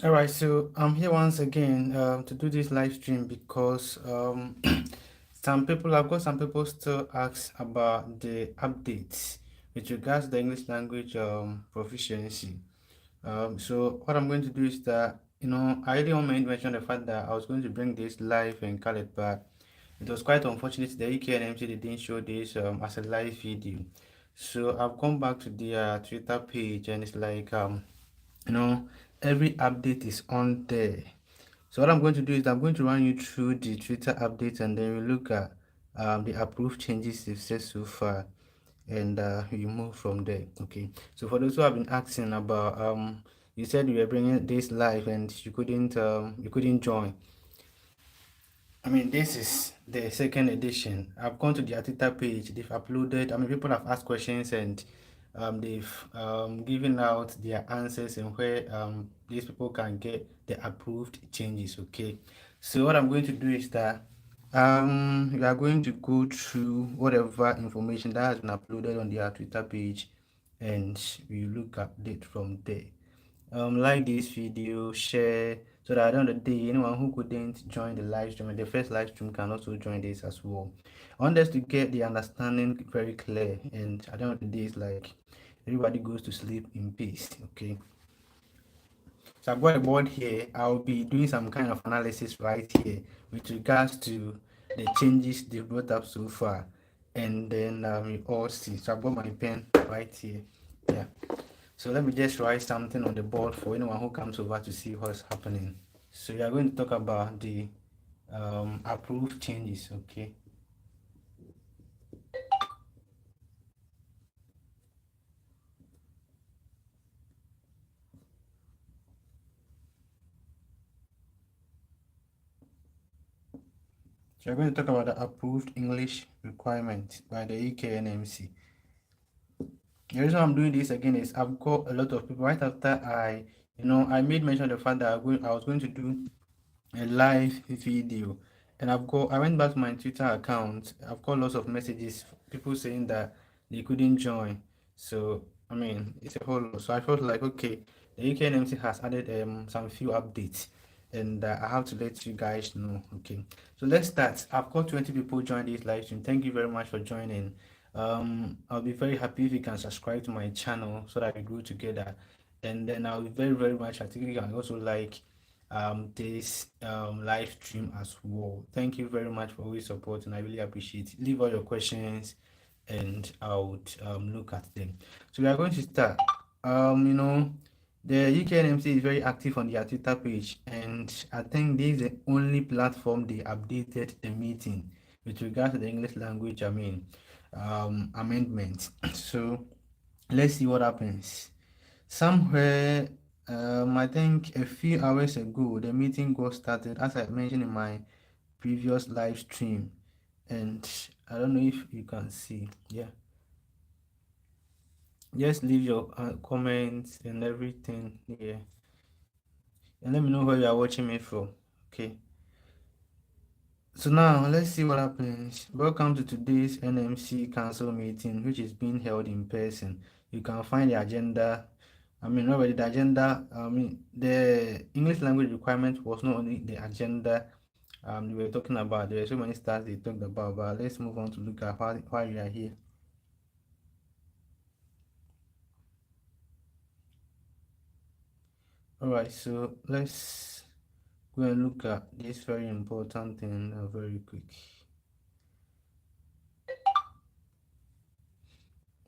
All right, so I'm here once again to do this live stream because I've got some people still ask about the updates with regards to the English language proficiency. So what I'm going to do is that, I really want to mention the fact that I was going to bring this live and call it, but it was quite unfortunate the UK and NMC they didn't show this as a live video. So I've gone back to their Twitter page and it's like you know every update is on there. So what I'm going to do is I'm going to run you through the Twitter updates and then we look at the approved changes they've said so far, and you move from there. Okay, so for those who have been asking about you said you were bringing this live and you couldn't join. I mean, this is the second edition. I've gone to their Twitter page. They've uploaded. I mean, people have asked questions and they've given out their answers and where these people can get the approved changes. Okay. So what I'm going to do is that we are going to go through whatever information that has been uploaded on their Twitter page, and we look at it from there. Like this video, share, so that at the end of the day, anyone who couldn't join the live stream and the first live stream can also join this as well. I want us to get the understanding very clear, and at the end of the day, it's like everybody goes to sleep in peace. Okay, so I've got a board here. I'll be doing some kind of analysis right here with regards to the changes they brought up so far, and then we all see. So I've got my pen right here. Yeah. So let me just write something on the board for anyone who comes over to see what's happening. So we are going to talk about the approved changes. Okay. So we're going to talk about the approved English requirement by the UK NMC. The reason I'm doing this again is I've got a lot of people right after I made mention of the fact that I was going to do a live video, and I went back to my Twitter account. I've got lots of messages, people saying that they couldn't join. So I mean, it's a whole lot. So I felt like, okay, the UKNMC has added some few updates, and I have to let you guys know. Okay, so let's start. I've got 20 people join this live stream. Thank you very much for joining. I'll be very happy if you can subscribe to my channel so that we grow together, and then I'll be very very much happy if you can also like this live stream as well. Thank you very much for always supporting. I really appreciate it. Leave all your questions and I would look at them. So we are going to start. The UKNMC is very active on their Twitter page, and I think this is the only platform they updated the meeting with regards to the English language, amendment. So let's see what happens. Somewhere, I think a few hours ago, the meeting got started, as I mentioned in my previous live stream. And I don't know if you can see. Yeah. Just leave your comments and everything here. And let me know where you are watching me from. Okay. So now let's see what happens. Welcome to today's NMC council meeting, which is being held in person. You can find the agenda. Already the agenda, the English language requirement was not only the agenda we were talking about. There were so many stars they talked about, but let's move on to look at why we are here. All right, so let's go and look at this very important thing very quick.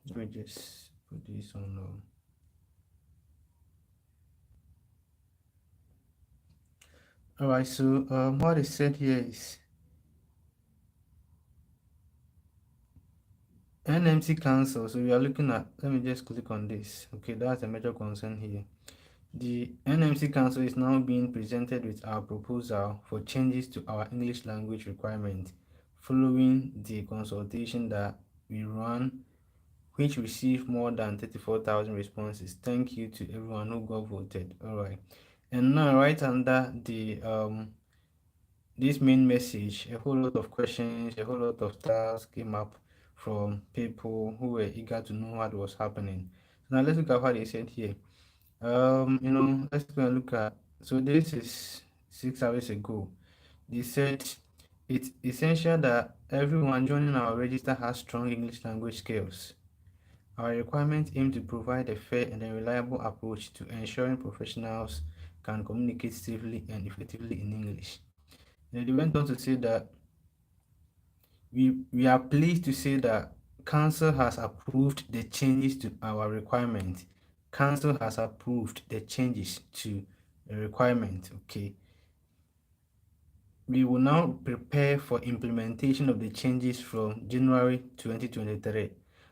Let me just put this on. All right, so what is said here is NMC Council. So we are looking at, let me just click on this. Okay, that's a major concern here. The NMC Council is now being presented with our proposal for changes to our English language requirement following the consultation that we ran, which received more than 34,000 responses. Thank you to everyone who got voted. All right, and now right under the this main message, a whole lot of questions, a whole lot of tasks came up from people who were eager to know what was happening. So now let's look at what they said here. Let's go and look at So this is 6 hours ago. They said it's essential that everyone joining our register has strong English language skills. Our requirements aim to provide a fair and a reliable approach to ensuring professionals can communicate safely and effectively in English. And they went on to say that we are pleased to say that Council has approved the changes to our requirement. Council has approved the changes to the requirement. Okay. We will now prepare for implementation of the changes from January 2023.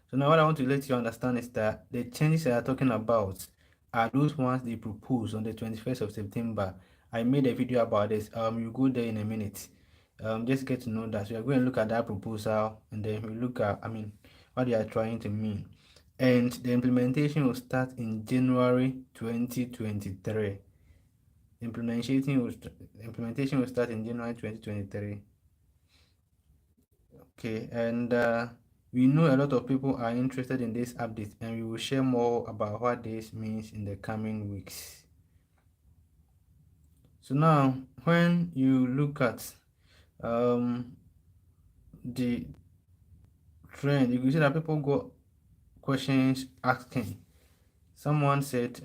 So now what I want to let you understand is that the changes I are talking about are those ones they proposed on the 21st of September. I made a video about this. You go there in a minute. Just get to know that. So we are going to look at that proposal and then we look at, what they are trying to mean. And the implementation will start in January 2023. Implementation will start in January 2023. Okay, and we know a lot of people are interested in this update, and we will share more about what this means in the coming weeks. So now, when you look at the trend, you can see that people got questions asking. Someone said,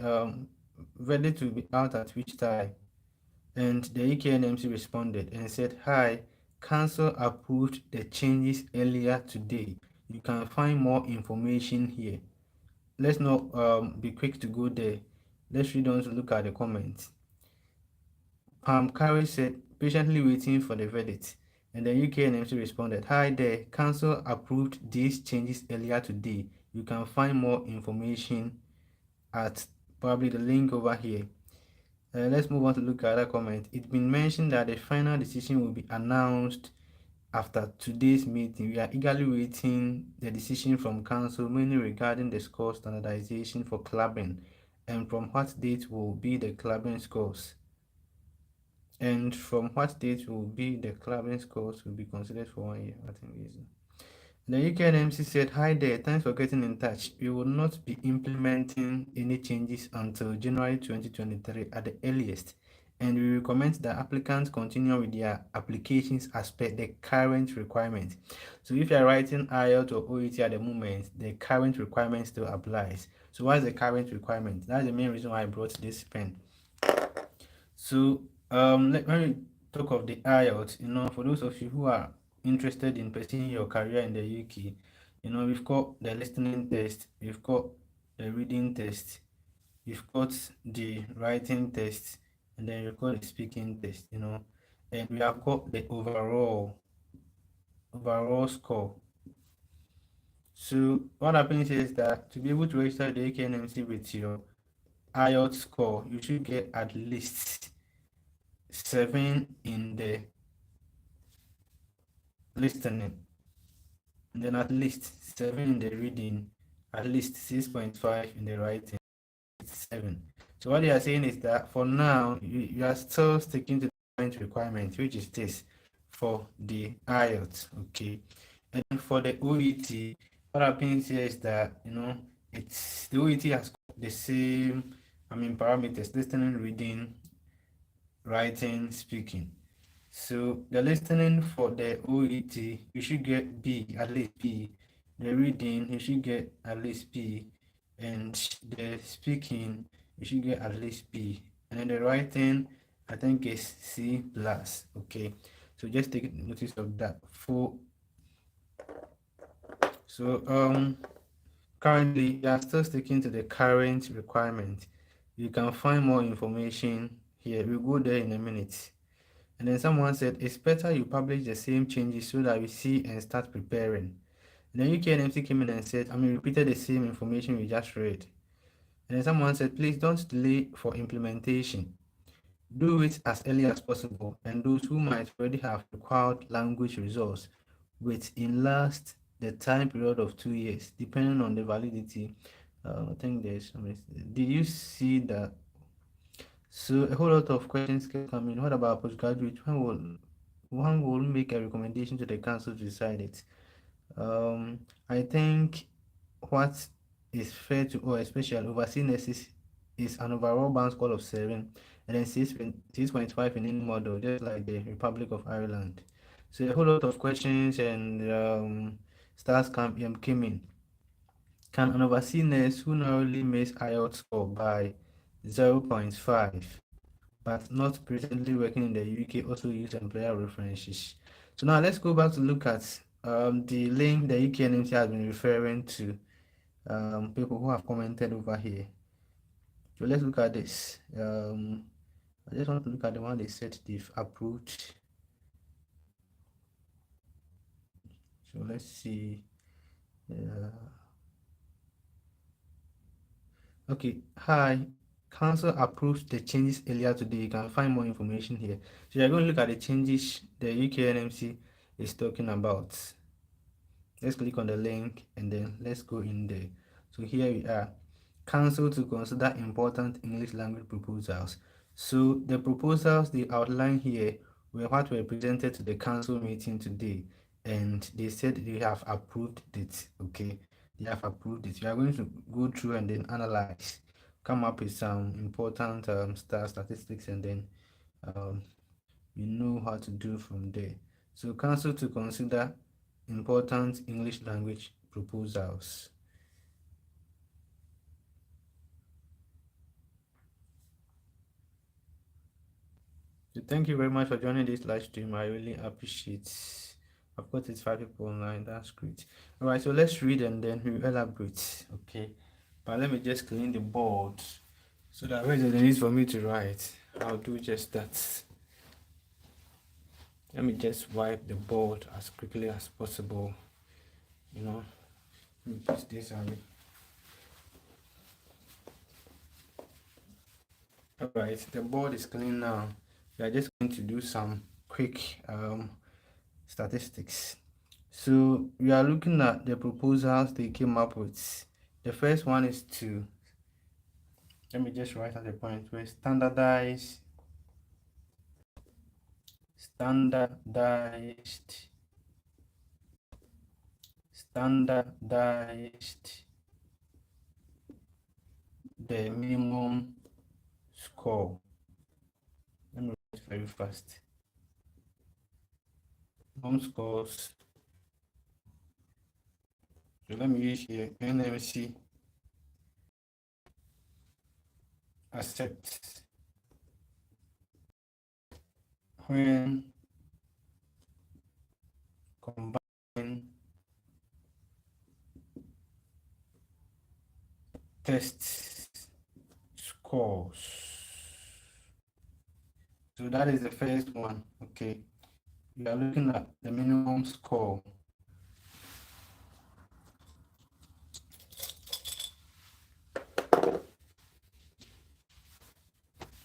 ready to be out at which time? And the UK NMC responded and said, hi, Council approved the changes earlier today. You can find more information here. Let's not be quick to go there. Let's read on to look at the comments. Carrie said, patiently waiting for the verdict. And the UK NMC responded, hi there, Council approved these changes earlier today. You can find more information at probably the link over here. Let's move on to look at that comment. It's been mentioned that the final decision will be announced after today's meeting. We are eagerly waiting the decision from Council, mainly regarding the score standardization for clubbing and from what date will be the clubbing scores. And from what date will be the clubbing scores will be considered for 1 year. I think it is. The UK NMC said, hi there, thanks for getting in touch. We will not be implementing any changes until January 2023 at the earliest, and we recommend that applicants continue with their applications as per the current requirement. So if you are writing IELTS or OET at the moment, the current requirement still applies. So what is the current requirement? That's the main reason why I brought this pen. So let me talk of the IELTS. For those of you who are interested in pursuing your career in the UK, we've got the listening test, we've got the reading test, we've got the writing test, and then we've got the speaking test, and we have got the overall score. So what happens is that to be able to register the UK NMC with your IELTS score, you should get at least 7 in the listening, and then at least 7 in the reading, at least 6.5 in the writing, 7. So what they are saying is that for now, you are still sticking to the current requirement, which is this for the IELTS, okay? And for the OET, what happens here is that, it's the OET has got the same, parameters: listening, reading, writing, speaking. So the listening for the OET, you should get B, at least B. The reading, you should get at least B. And the speaking, you should get at least B. And then the writing, I think is C plus. Okay. So just take notice of that. So currently you are still sticking to the current requirement. You can find more information here. We'll go there in a minute. And then someone said, it's better you publish the same changes so that we see and start preparing. And then UK NMC came in and said, repeated the same information we just read. And then someone said, please don't delay for implementation. Do it as early as possible. And those who might already have required language results within last the time period of 2 years, depending on the validity. I think there's, did you see that? So a whole lot of questions kept coming. What about postgraduate? One will make a recommendation to the council to decide it? I think what is fair to all, especially overseas nurses, is an overall band score of 7, and then 6.5 in any model, just like the Republic of Ireland. So a whole lot of questions and stars came in. Can an overseas nurse who narrowly missed IELTS score by 0.5 but not presently working in the UK also use employer references? So now let's go back to look at the link the UK NMC has been referring to people who have commented over here. So let's look at this. I just want to look at the one they said they've approved. So let's see. Uh, okay, hi. Council approved the changes earlier today. You can find more information here. So you're going to look at the changes the UK NMC is talking about. Let's click on the link and then let's go in there. So here we are. Council to consider important English language proposals. So the proposals they outline here were what were presented to the council meeting today, and they said they have approved it. Okay, they have approved it. We are going to go through and then analyze, come up with some important statistics, and then um, we know how to do from there. So council to consider important English language proposals. So thank you very much for joining this live stream. I really appreciate. Of course, it's 5 people online. That's great. All right, so let's read and then we elaborate. Okay, but let me just clean the board so that where there's a need for me to write, I'll do just that. Let me just wipe the board as quickly as possible. You know, let me put this away. All right, the board is clean now. We are just going to do some quick statistics. So we are looking at the proposals they came up with. The first one is to, let me just write at the point where standardized the minimum score. Let me write very fast. Minimum scores. So let me use here NMC accept when combine test scores. So that is the first one. Okay, we are looking at the minimum score.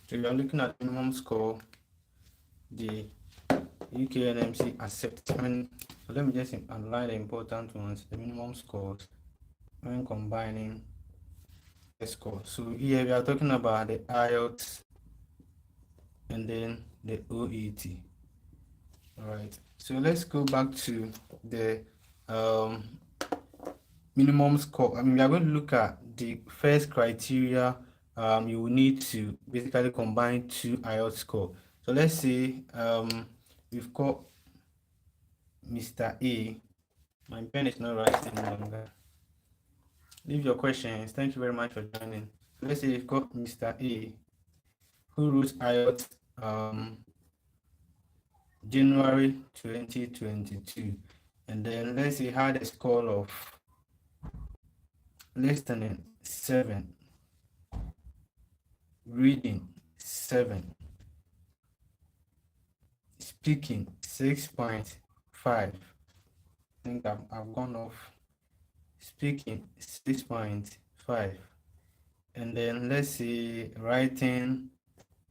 So we are looking at minimum score, the UK NMC acceptance. So let me just underline the important ones, the minimum scores when combining the score. So here we are talking about the IELTS and then the OET. All right, so let's go back to the minimum score. We are going to look at the first criteria. You will need to basically combine two IELTS score. So let's say we've got Mr. A. My pen is not writing any longer. Leave your questions. Thank you very much for joining. So let's say we've got Mr. A who wrote IELTS January 2022, and then let's say had a score of listening 7, reading 7, speaking 6.5. I think I've gone off. Speaking 6.5, and then let's see writing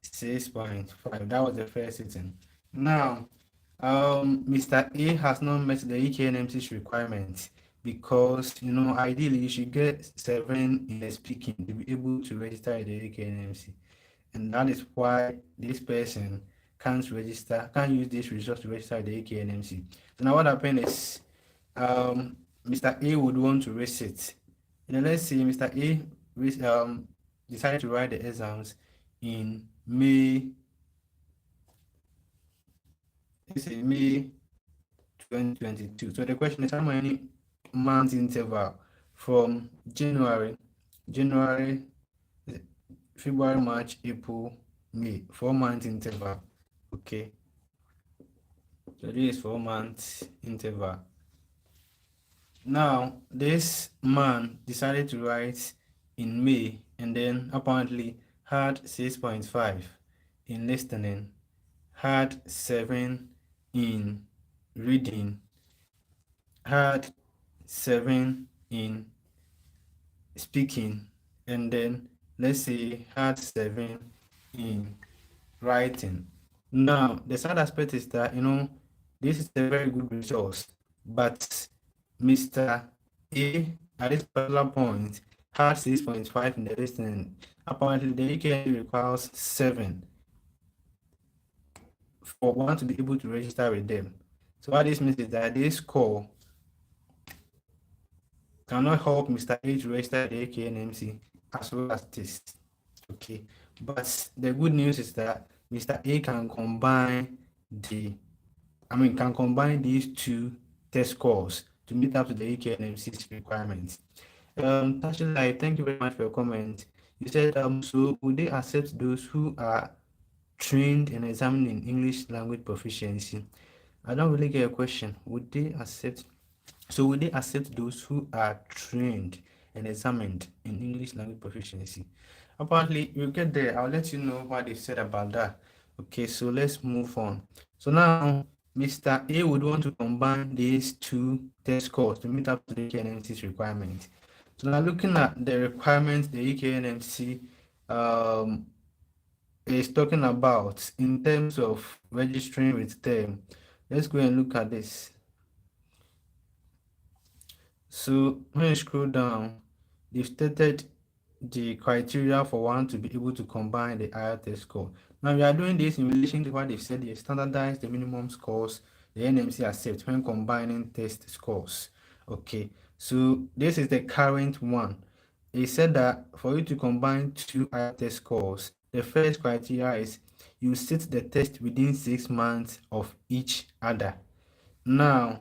6.5. That was the first sitting. Now Mr. A has not met the EKNMC's requirements because ideally you should get 7 in the speaking to be able to register at the EKNMC, and that is why this person can't use this resource to register at the EKNMC. So now what happened is Mr. A would want to raise it. And then let's say Mr. A decided to write the exams in May, let's say May 2022. So the question is how many month interval from January, February, March, April, May, 4 month interval. Okay, so this is 4 month interval. Now this man decided to write in May and then apparently had 6.5 in listening, had 7 in reading, had 7 in speaking, and then let's say had 7 in writing. Now the sad aspect is that this is a very good resource, but Mr. A at this particular point had 6.5 in the listening. Apparently the EKN requires 7 for one to be able to register with them. So what this means is that this score cannot help Mr. A to register the AKNMC as well as this. Okay, but the good news is that Mr. A can combine these two test scores to meet up to the AKNMC's requirements. Actually, I thank you very much for your comment. You said, so would they accept those who are trained and examined in English language proficiency? I don't really get a question. Would they accept those who are trained and examined in English language proficiency? Apparently, we'll get there. I'll let you know what they said about that. Okay, so let's move on. So now, Mr. A would want to combine these two test scores to meet up to the EKNMC's requirement. So now looking at the requirements the EKNMC is talking about in terms of registering with them, let's go and look at this. So when you scroll down, they've stated the criteria for one to be able to combine the IELTS score. Now we are doing this in relation to what they've said. They've standardized the minimum scores the NMC accepts when combining test scores. Okay, so this is the current one. It said that for you to combine two IELTS scores, the first criteria is you sit the test within 6 months of each other. Now,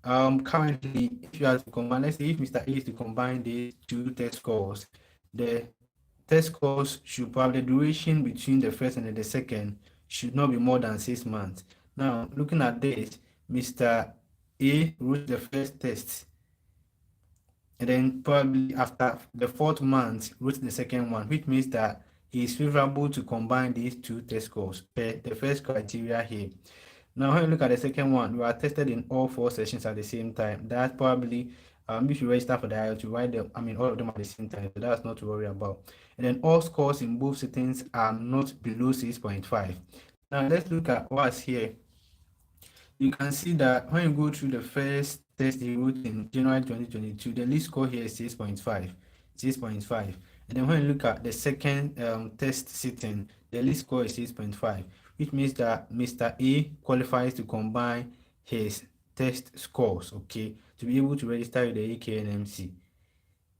currently, if you are to combine, let's say if Mr. A is to combine these two test scores, the test scores should probably the duration between the first and the second should not be more than 6 months. Now, looking at this, Mr. A wrote the first test, and then probably after the 4th month wrote the second one, which means that he is favorable to combine these two test scores per the first criteria here. Now, when you look at the second one, you are tested in all 4 sessions at the same time. That's probably if you register for the IELTS, you write them, all of them at the same time, so that's not to worry about. And then all scores in both sittings are not below 6.5. Now, let's look at what's here. You can see that when you go through the first test you wrote in January 2022, the least score here is 6.5. And then when you look at the second test sitting, the least score is 6.5, which means that Mr. A qualifies to combine his test scores, okay, to be able to register with the EKNMC.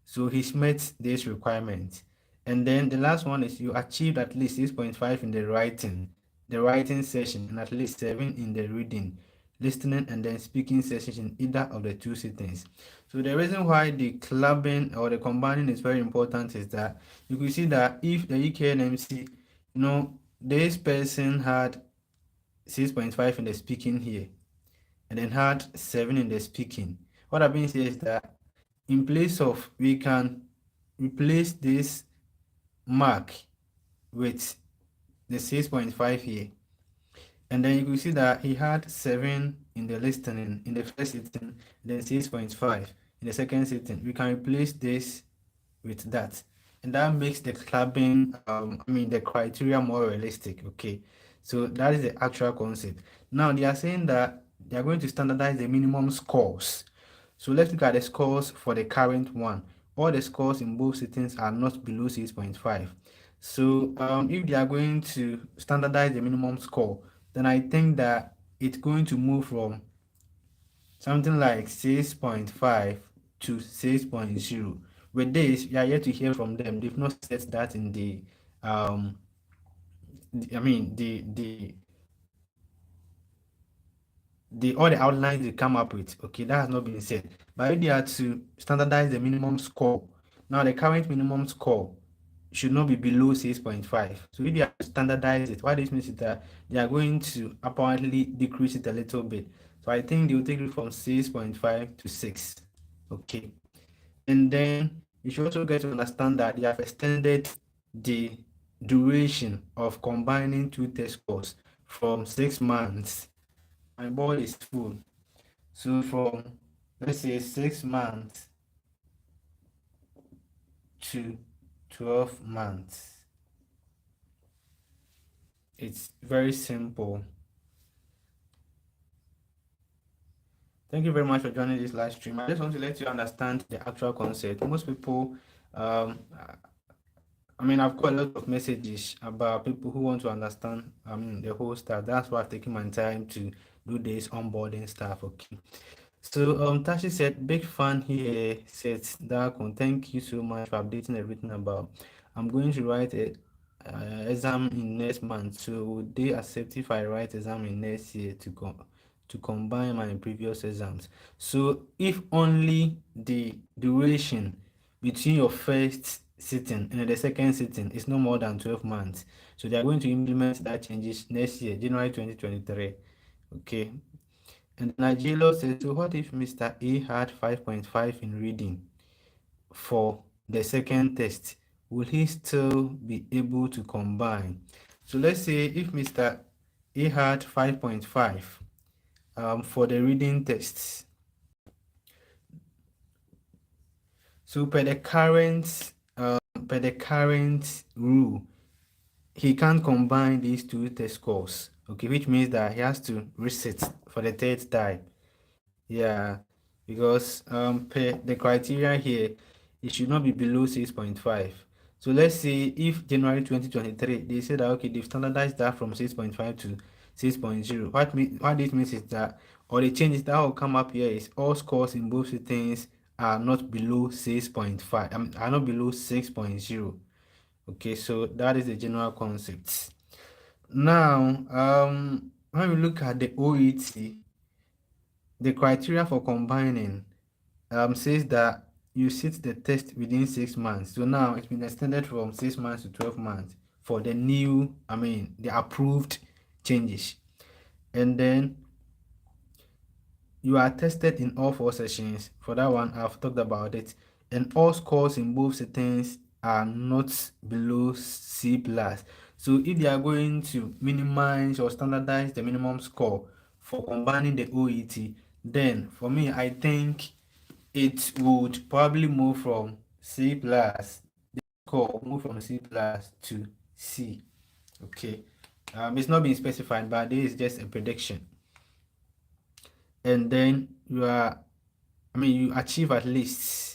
So he's met this requirement. And then the last one is you achieved at least 6.5 in the writing session, and at least 7 in the reading, listening, and then speaking sessions in either of the 2 sittings. So the reason why the clubbing or the combining is very important is that you can see that if the EKNMC, this person had 6.5 in the speaking here, and then had 7 in the speaking. What that means is that in place of, we can replace this mark with the 6.5 here, and then you can see that he had 7 in the listening in the first sitting, then 6.5 in the second sitting. We can replace this with that, and that makes the clubbing the criteria more realistic. Okay, so that is the actual concept. Now they are saying that they are going to standardize the minimum scores. So let's look at the scores for the current one. All the scores in both sittings are not below 6.5. So if they are going to standardize the minimum score, then I think that it's going to move from something like 6.5 to 6.0. With this, we are yet to hear from them. They've not set that in the I mean the all the outlines they come up with, okay, that has not been said. But if they are to standardize the minimum score, now the current minimum score should not be below 6.5. So if they are to standardize it, what this means is that they are going to apparently decrease it a little bit. So I think they will take it from 6.5 to 6. Okay. And then you should also get to understand that they have extended the duration of combining two test scores from 6 months. My board is full. So from, let's say, 6 months to 12 months. It's very simple. Thank you very much for joining this live stream. I just want to let you understand the actual concept. Most people, um, I mean, I've got a lot of messages about people who want to understand, the whole stuff. That's why I've taken my time to do this onboarding stuff. Okay. So, Tashi said, big fan here. Said, Darkon, thank you so much for updating everything about. I'm going to write a exam in next month. So, would they accept if I write exam in next year to combine my previous exams? So, if only the duration between your first sitting and the second sitting is no more than 12 months, so they are going to implement that changes next year, January 2023. Okay. And Nigelo says, so what if Mr. A had 5.5 in reading for the second test? Will he still be able to combine? So let's say if Mr. A had 5.5 for the reading tests. So per the current rule, he can't combine these two test scores. Okay, which means that he has to resit for the third time. Yeah, because per the criteria here, it should not be below 6.5. So let's say if January 2023, they said that okay, they've standardized that from 6.5 to 6.0. What this means is that, or the changes that will come up here is all scores in both settings are not below 6.5, are not below 6.0. Okay, so that is the general concept. Now, when we look at the OET, the criteria for combining says that you sit the test within 6 months. So now it's been extended from 6 months to 12 months for the new, the approved changes. And then you are tested in all 4 sessions. For that one, I've talked about it. And all scores in both settings are not below C plus. So if they are going to minimize or standardize the minimum score for combining the OET, then for me, I think it would probably move from C plus, the score move from C plus to C. Okay. It's not being specified, but this is just a prediction. And then you achieve at least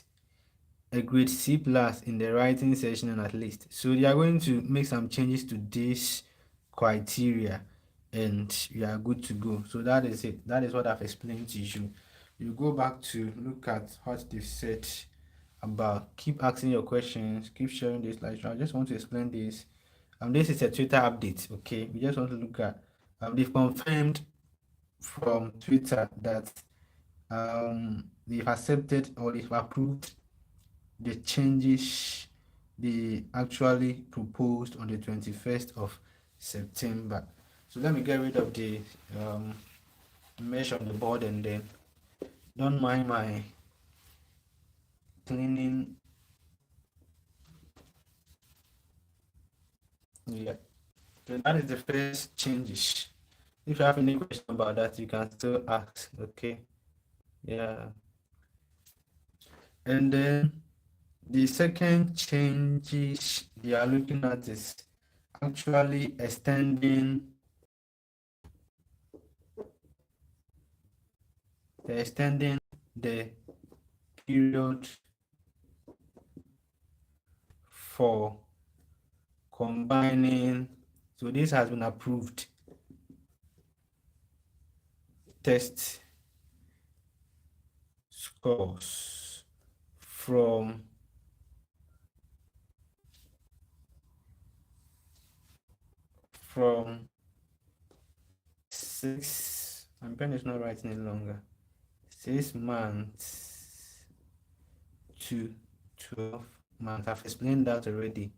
a grade C plus in the writing session and at least. So you are going to make some changes to this criteria and you are good to go. So that is it. That is what I've explained to you. You go back to look at what they've said about keep asking your questions, keep sharing this like I just want to explain this. This is a Twitter update, okay? We just want to look at they've confirmed from Twitter that they've accepted or they've approved the changes they actually proposed on the 21st of September. So let me get rid of the mesh on the board and then don't mind my cleaning. Yeah, so that is the first changes. If you have any question about that, you can still ask. Okay, yeah. And then the second changes they are looking at is actually extending the period for combining. So this has been approved. Test scores from from 6, my pen is not writing any longer, 6 months to 12 months. I've explained that already.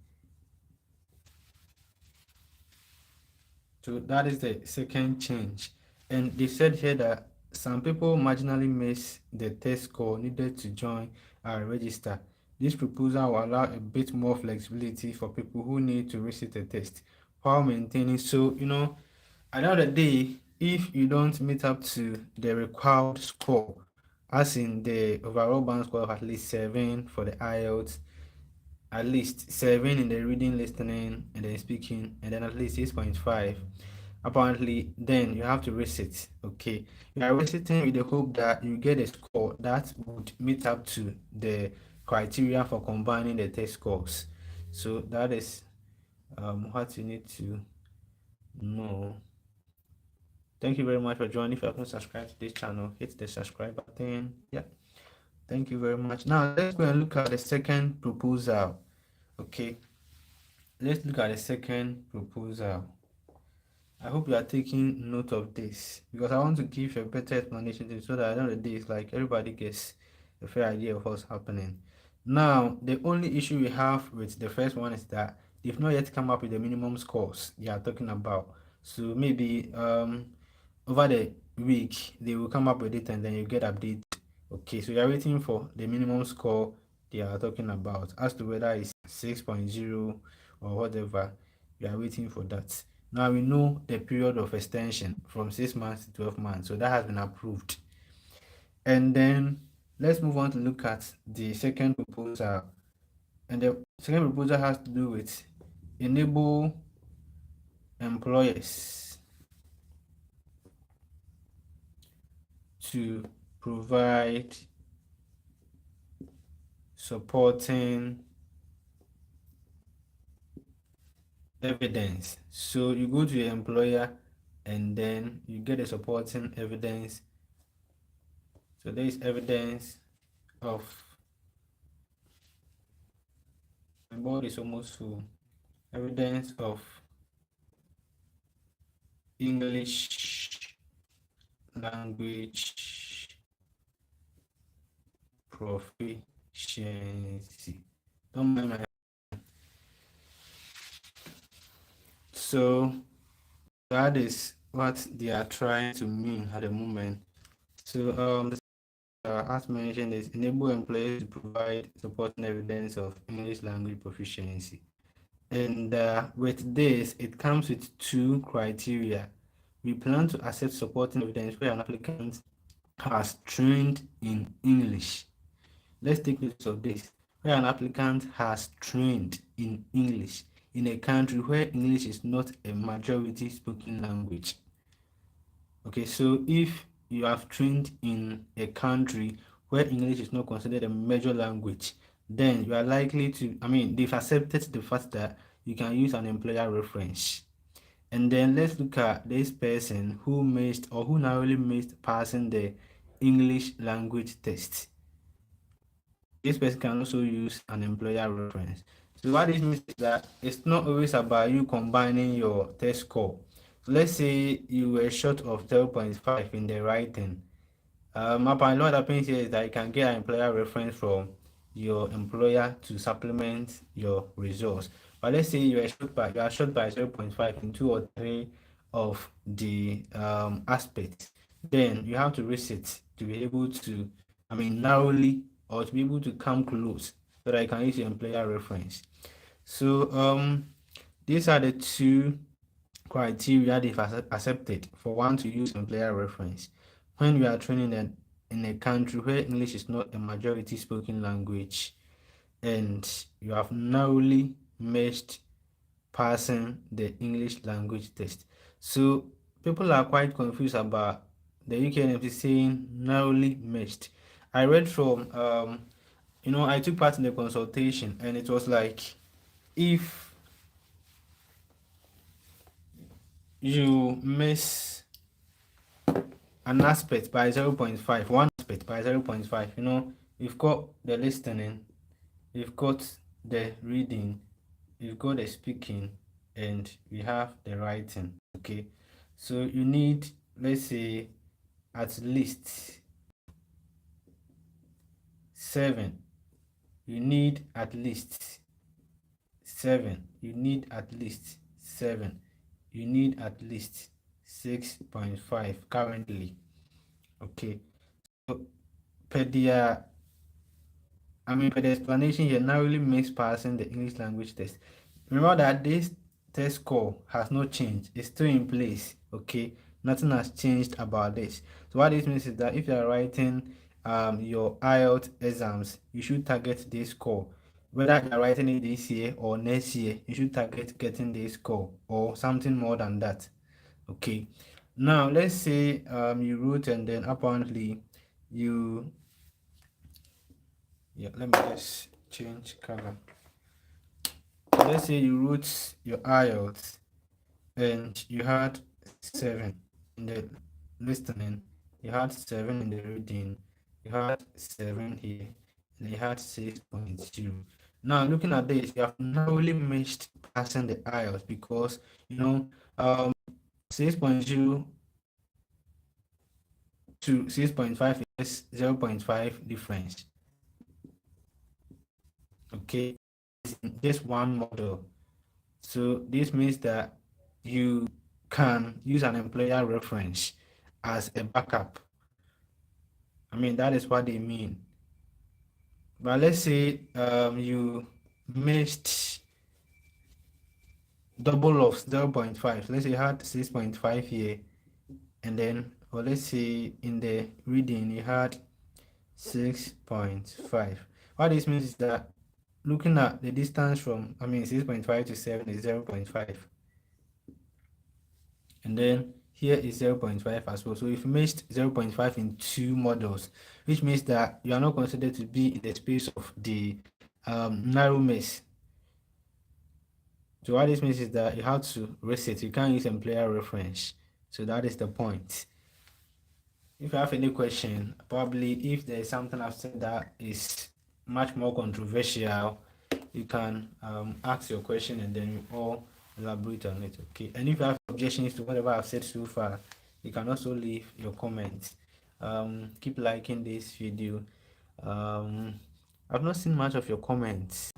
So that is the second change. And they said here that some people marginally miss the test score needed to join our register. This proposal will allow a bit more flexibility for people who need to resit the test while maintaining. So, at the end of the day, if you don't meet up to the required score, as in the overall band score of at least 7 for the IELTS, at least 7 in the reading, listening, and then speaking, and then at least 6.5. Apparently, then you have to resit. Okay, you are resitting with the hope that you get a score that would meet up to the criteria for combining the test scores. So that is what you need to know. Thank you very much for joining. If you haven't subscribed to this channel, hit the subscribe button. Yeah, thank you very much. Now let's go and look at the second proposal. Okay, let's look at the second proposal. I hope you are taking note of this because I want to give a better explanation to it so that at the end of the day, it's like everybody gets a fair idea of what's happening. Now, the only issue we have with the first one is that they've not yet come up with the minimum scores they are talking about. So maybe over the week they will come up with it and then you get updated. Okay, so you're waiting for the minimum score they are talking about as to whether it's 6.0 or whatever. You are waiting for that. Now we know the period of extension from 6 months to 12 months, so that has been approved. And then let's move on to look at the second proposal. And the second proposal has to do with enable employers to provide supporting evidence. So you go to your employer and then you get a supporting evidence. So there is evidence of, my board is almost full, evidence of English language proficiency. Don't mind my. So that is what they are trying to mean at the moment. So as mentioned, is enable employers to provide supporting evidence of English language proficiency. And with this, it comes with 2 criteria. We plan to accept supporting evidence where an applicant has trained in English. Let's take notice of this. Where an applicant has trained in English in a country where English is not a majority spoken language. Okay, so if you have trained in a country where English is not considered a major language, then you are likely to, they've accepted the fact that you can use an employer reference. And then let's look at this person who missed or who narrowly missed passing the English language test. This person can also use an employer reference. So what this means is that it's not always about you combining your test score. So let's say you were short of 0.5 in the writing. Apparently what happens here is that you can get an employer reference from your employer to supplement your results. But let's say you are short by 0.5 in 2 or 3 of the aspects. Then you have to resit to be able to, narrowly, or to be able to come close so that you can use your employer reference. So these are the 2 criteria they've accepted for one to use employer reference when you are training in a country where English is not a majority spoken language and you have narrowly missed passing the English language test. So people are quite confused about the UK NMC saying narrowly missed. I read from I took part in the consultation and it was like if you miss an aspect by 0.5, one aspect by 0.5, you've got the listening, you've got the reading, you've got the speaking, and we have the writing. Okay, so you need, let's say, at least 7. You need at least 7. You need at least 7. You need at least 6.5 currently. Okay, so per their per the explanation here narrowly makes passing the English language test. Remember that this test score has not changed. It's still in place. Okay, nothing has changed about this. So what this means is that if you are writing your IELTS exams, you should target this score. Whether you are writing it this year or next year, you should target getting this score or something more than that. Okay. Now let's say you wrote and then apparently you let me just change color. So let's say you wrote your IELTS and you had 7 in the listening, you had 7 in the reading, you had 7 here, and you had 6.0. Now looking at this, you have narrowly missed passing the IELTS because 6.0 to 6.5 is 0.5 difference. Okay, just one model. So this means that you can use an employer reference as a backup. That is what they mean. But let's say you missed double of 0.5. Let's say you had 6.5 here, and then, or let's say in the reading you had 6.5. What this means is that looking at the distance from 6.5 to 7 is 0.5. And then here is 0.5 as well. So if you missed 0.5 in 2 models, which means that you are not considered to be in the space of the narrow miss. So what this means is that you have to reset. You can't use employer reference. So that is the point. If you have any question, probably if there is something I've said that is much more controversial, you can ask your question and then we all elaborate on it. Okay, and if you have objections to whatever I've said so far, you can also leave your comments. Keep liking this video. I've not seen much of your comments.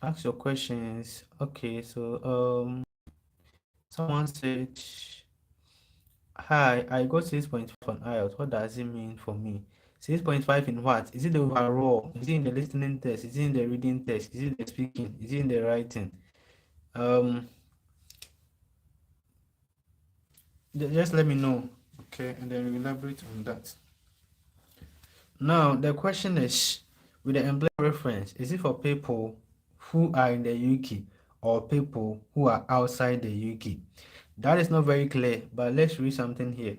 Ask your questions. Okay, so someone said, hi, I got 6.5 on IELTS. What does it mean for me? 6.5 in what? Is it the overall? Is it in the listening test? Is it in the reading test? Is it the speaking? Is it in the writing? Just let me know. Okay, and then we elaborate on that. Now the question is, with the employer reference, is it for people who are in the UK or people who are outside the UK? That is not very clear, but let's read something here.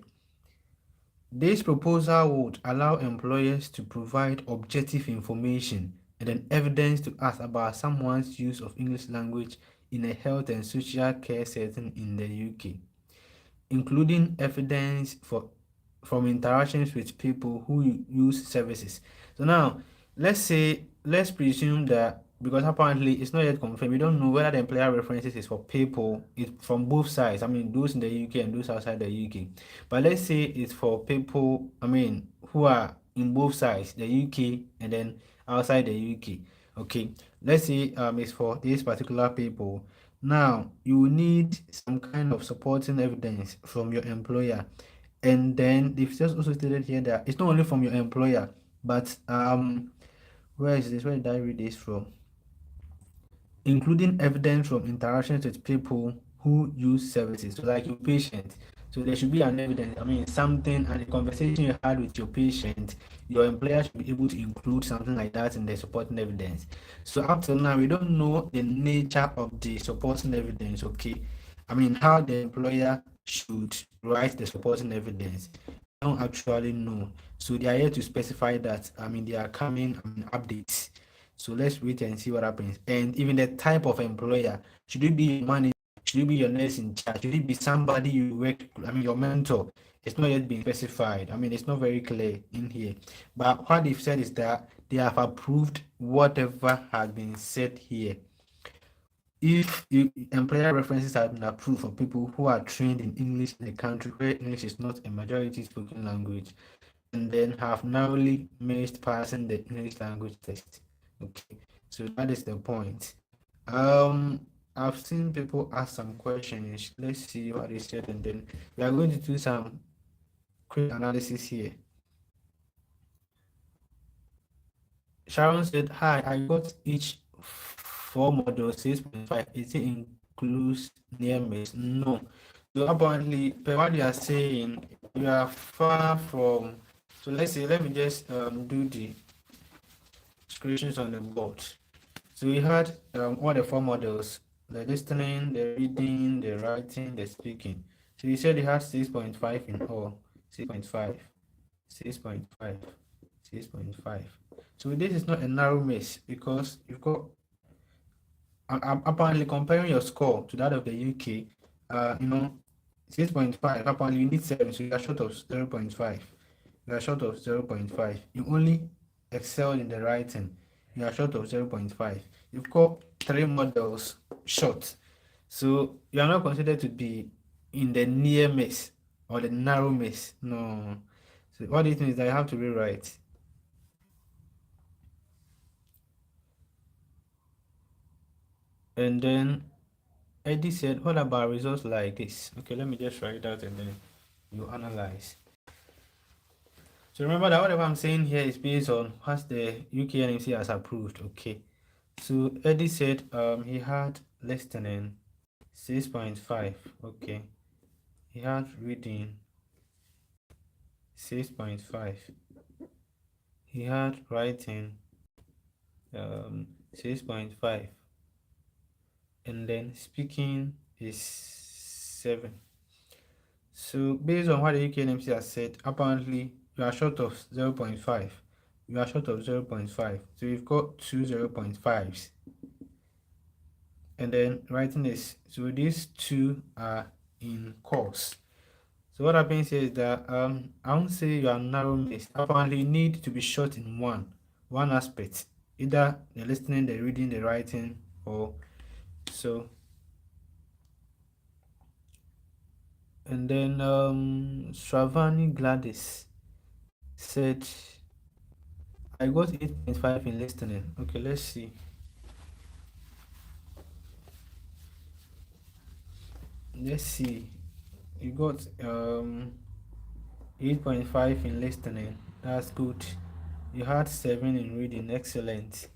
This proposal would allow employers to provide objective information and then evidence to us about someone's use of English language in a health and social care setting in the UK, including evidence from interactions with people who use services. So now, let's presume that, because apparently it's not yet confirmed, we don't know whether the employer references is for people, it's from both sides, those in the UK and those outside the UK. But let's say it's for people, who are in both sides, the UK and then outside the UK. Okay, let's say it's for these particular people. Now, you will need some kind of supporting evidence from your employer. And then they've just also stated here that it's not only from your employer, but where is this? Where did I read this from? Including evidence from interactions with people who use services, so like your patient. So there should be an evidence, something, and the conversation you had with your patient, your employer should be able to include something like that in the supporting evidence. So up till now, we don't know the nature of the supporting evidence, okay? How the employer should write the supporting evidence. I don't actually know. So they are here to specify that, they are coming updates. So let's wait and see what happens. And even the type of employer, should it be your manager? Should it be your nurse in charge? Should it be somebody you work, your mentor? It's not yet been specified. It's not very clear in here. But what they've said is that they have approved whatever has been said here. if employer references have been approved for people who are trained in English in a country where English is not a majority spoken language, and then have narrowly missed passing the English language test. Okay, so that is the point. I've seen people ask some questions. Let's see what they said, and then we are going to do some quick analysis here. Sharon said, "Hi, I got each four models 6.5. Is it includes near miss? No. So apparently, per what you are saying, you are far from. So let's say, let me just do the screenshots on the board. So we had all the four models: the listening, the reading, the writing, the speaking. So you said you had 6.5 in all. 6.5, 6.5, 6.5. So this is not a narrow miss because you've got apparently comparing your score to that of the UK, 6.5, apparently you need 7, so you are short of 0.5. You are short of 0.5. You only excelled in the writing. You are short of 0.5. You've got 3 models short. So you are not considered to be in the near miss or the narrow miss. No. So what it means is that you have to rewrite. And then Eddie said, what about results like this? Okay, let me just write it out and then you analyze. So remember that whatever I'm saying here is based on what the UK NMC has approved. Okay. So Eddie said he had listening 6.5. Okay. He had reading 6.5. He had writing 6.5. And then speaking is 7. So based on what the UK NMC has said, apparently you are short of 0.5. You are short of 0.5. So you've got two 0.5s. And then writing is, so these two are in course. So what happens here is that I won't say you are narrow missed. Apparently you need to be short in one aspect. Either the listening, the reading, the writing, or so. And then Stravani Gladys said, I got 8.5 in listening. Okay, let's see. Let's see. You got 8.5 in listening. That's good. You had 7 in reading. Excellent.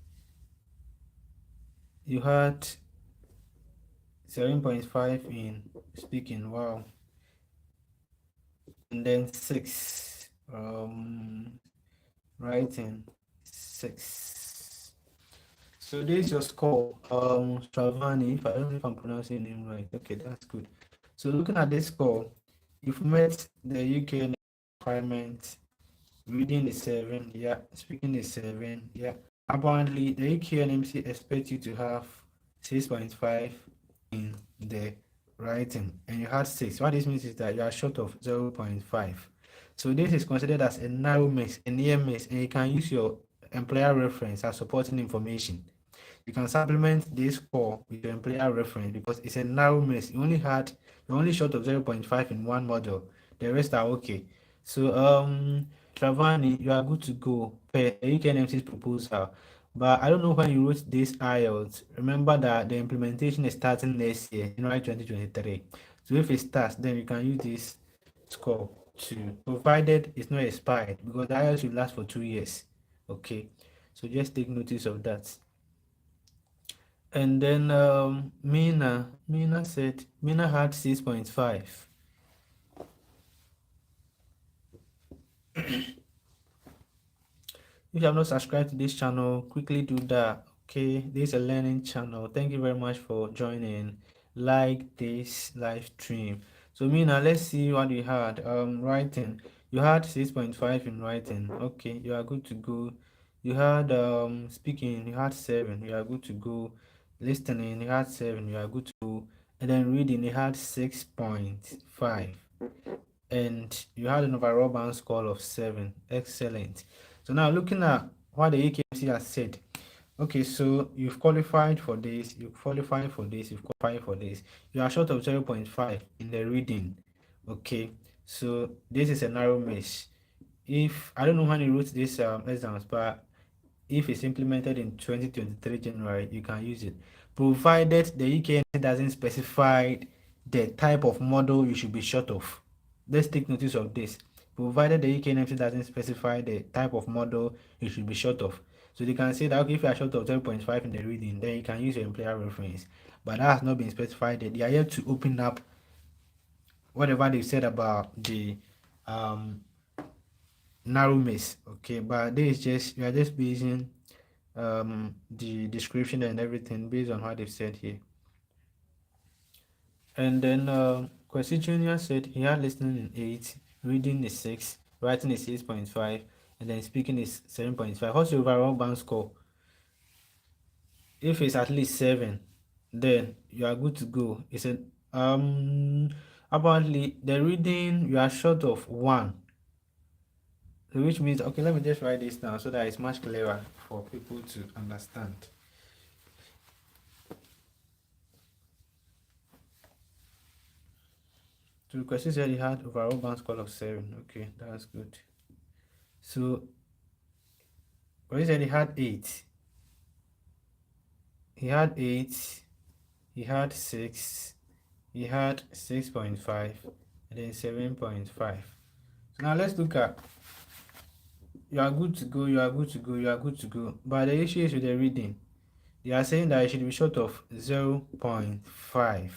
You had 7.5 in speaking. Wow. And then 6 writing. 6. So this is your score, Stravani. If I don't know if I'm pronouncing your name right. Okay, that's good. So looking at this score, you've met the UK requirement. Reading is 7, yeah. Speaking is 7, yeah. Apparently, the UK NMC expects you to have 6.5 in the writing, and you had 6. What this means is that you are short of 0.5. So this is considered as a narrow miss, a near miss, and you can use your employer reference as supporting information. You can supplement this score with your employer reference because it's a narrow miss. You're only short of 0.5 in one model. The rest are okay. So Travani, you are good to go per UKNMC's proposal. But I don't know when you wrote this IELTS. Remember that the implementation is starting next year, January 2023. So if it starts, then you can use this score too, provided it's not expired because the IELTS will last for 2 years. Okay, so just take notice of that. And then Mina said Mina had 6.5. If you have not subscribed to this channel, quickly do that. Okay, this is a learning channel. Thank you very much for joining. Like this live stream. So Mina, let's see what you had. Writing. You had 6.5 in writing. Okay, you are good to go. You had speaking, you had 7, you are good to go. Listening, you had 7, you are good to go. And then reading, you had 6.5. And you had an overall band score of 7. Excellent. So now looking at what the AKMC has said, Okay, so you've qualified for this, you've qualified for this, you've qualified for this. You are short of 0.5 in the reading. Okay, so this is a narrow miss. If I don't know when you wrote this exams, but if it's implemented in 2023 January, you can use it, provided the UKNC doesn't specify the type of model you should be short of. Let's take notice of this. Provided the UKNC doesn't specify the type of model you should be short of. So they can say that okay, if you are short of 0.5 in the reading, then you can use your employer reference. But that has not been specified. They are yet to open up whatever they said about the um narrow miss. Okay, but this is just, we are just basing the description and everything based on what they've said here. And then Kwesi Junior said he had listening in 8, reading is 6, writing is 6.5, and then speaking is 7.5. What's your overall band score? If it's at least 7, then you are good to go. It's a apparently the reading you are short of 1. So which means, okay, let me just write this down so that it's much clearer for people to understand. So the question said he had overall band score of 7. Okay, that's good. So what he said he had 8. He had 8. He had 6. He had 6.5, and then 7.5. So now let's look at, you are good to go, you are good to go, you are good to go. But the issue is with the reading. They are saying that you should be short of 0.5.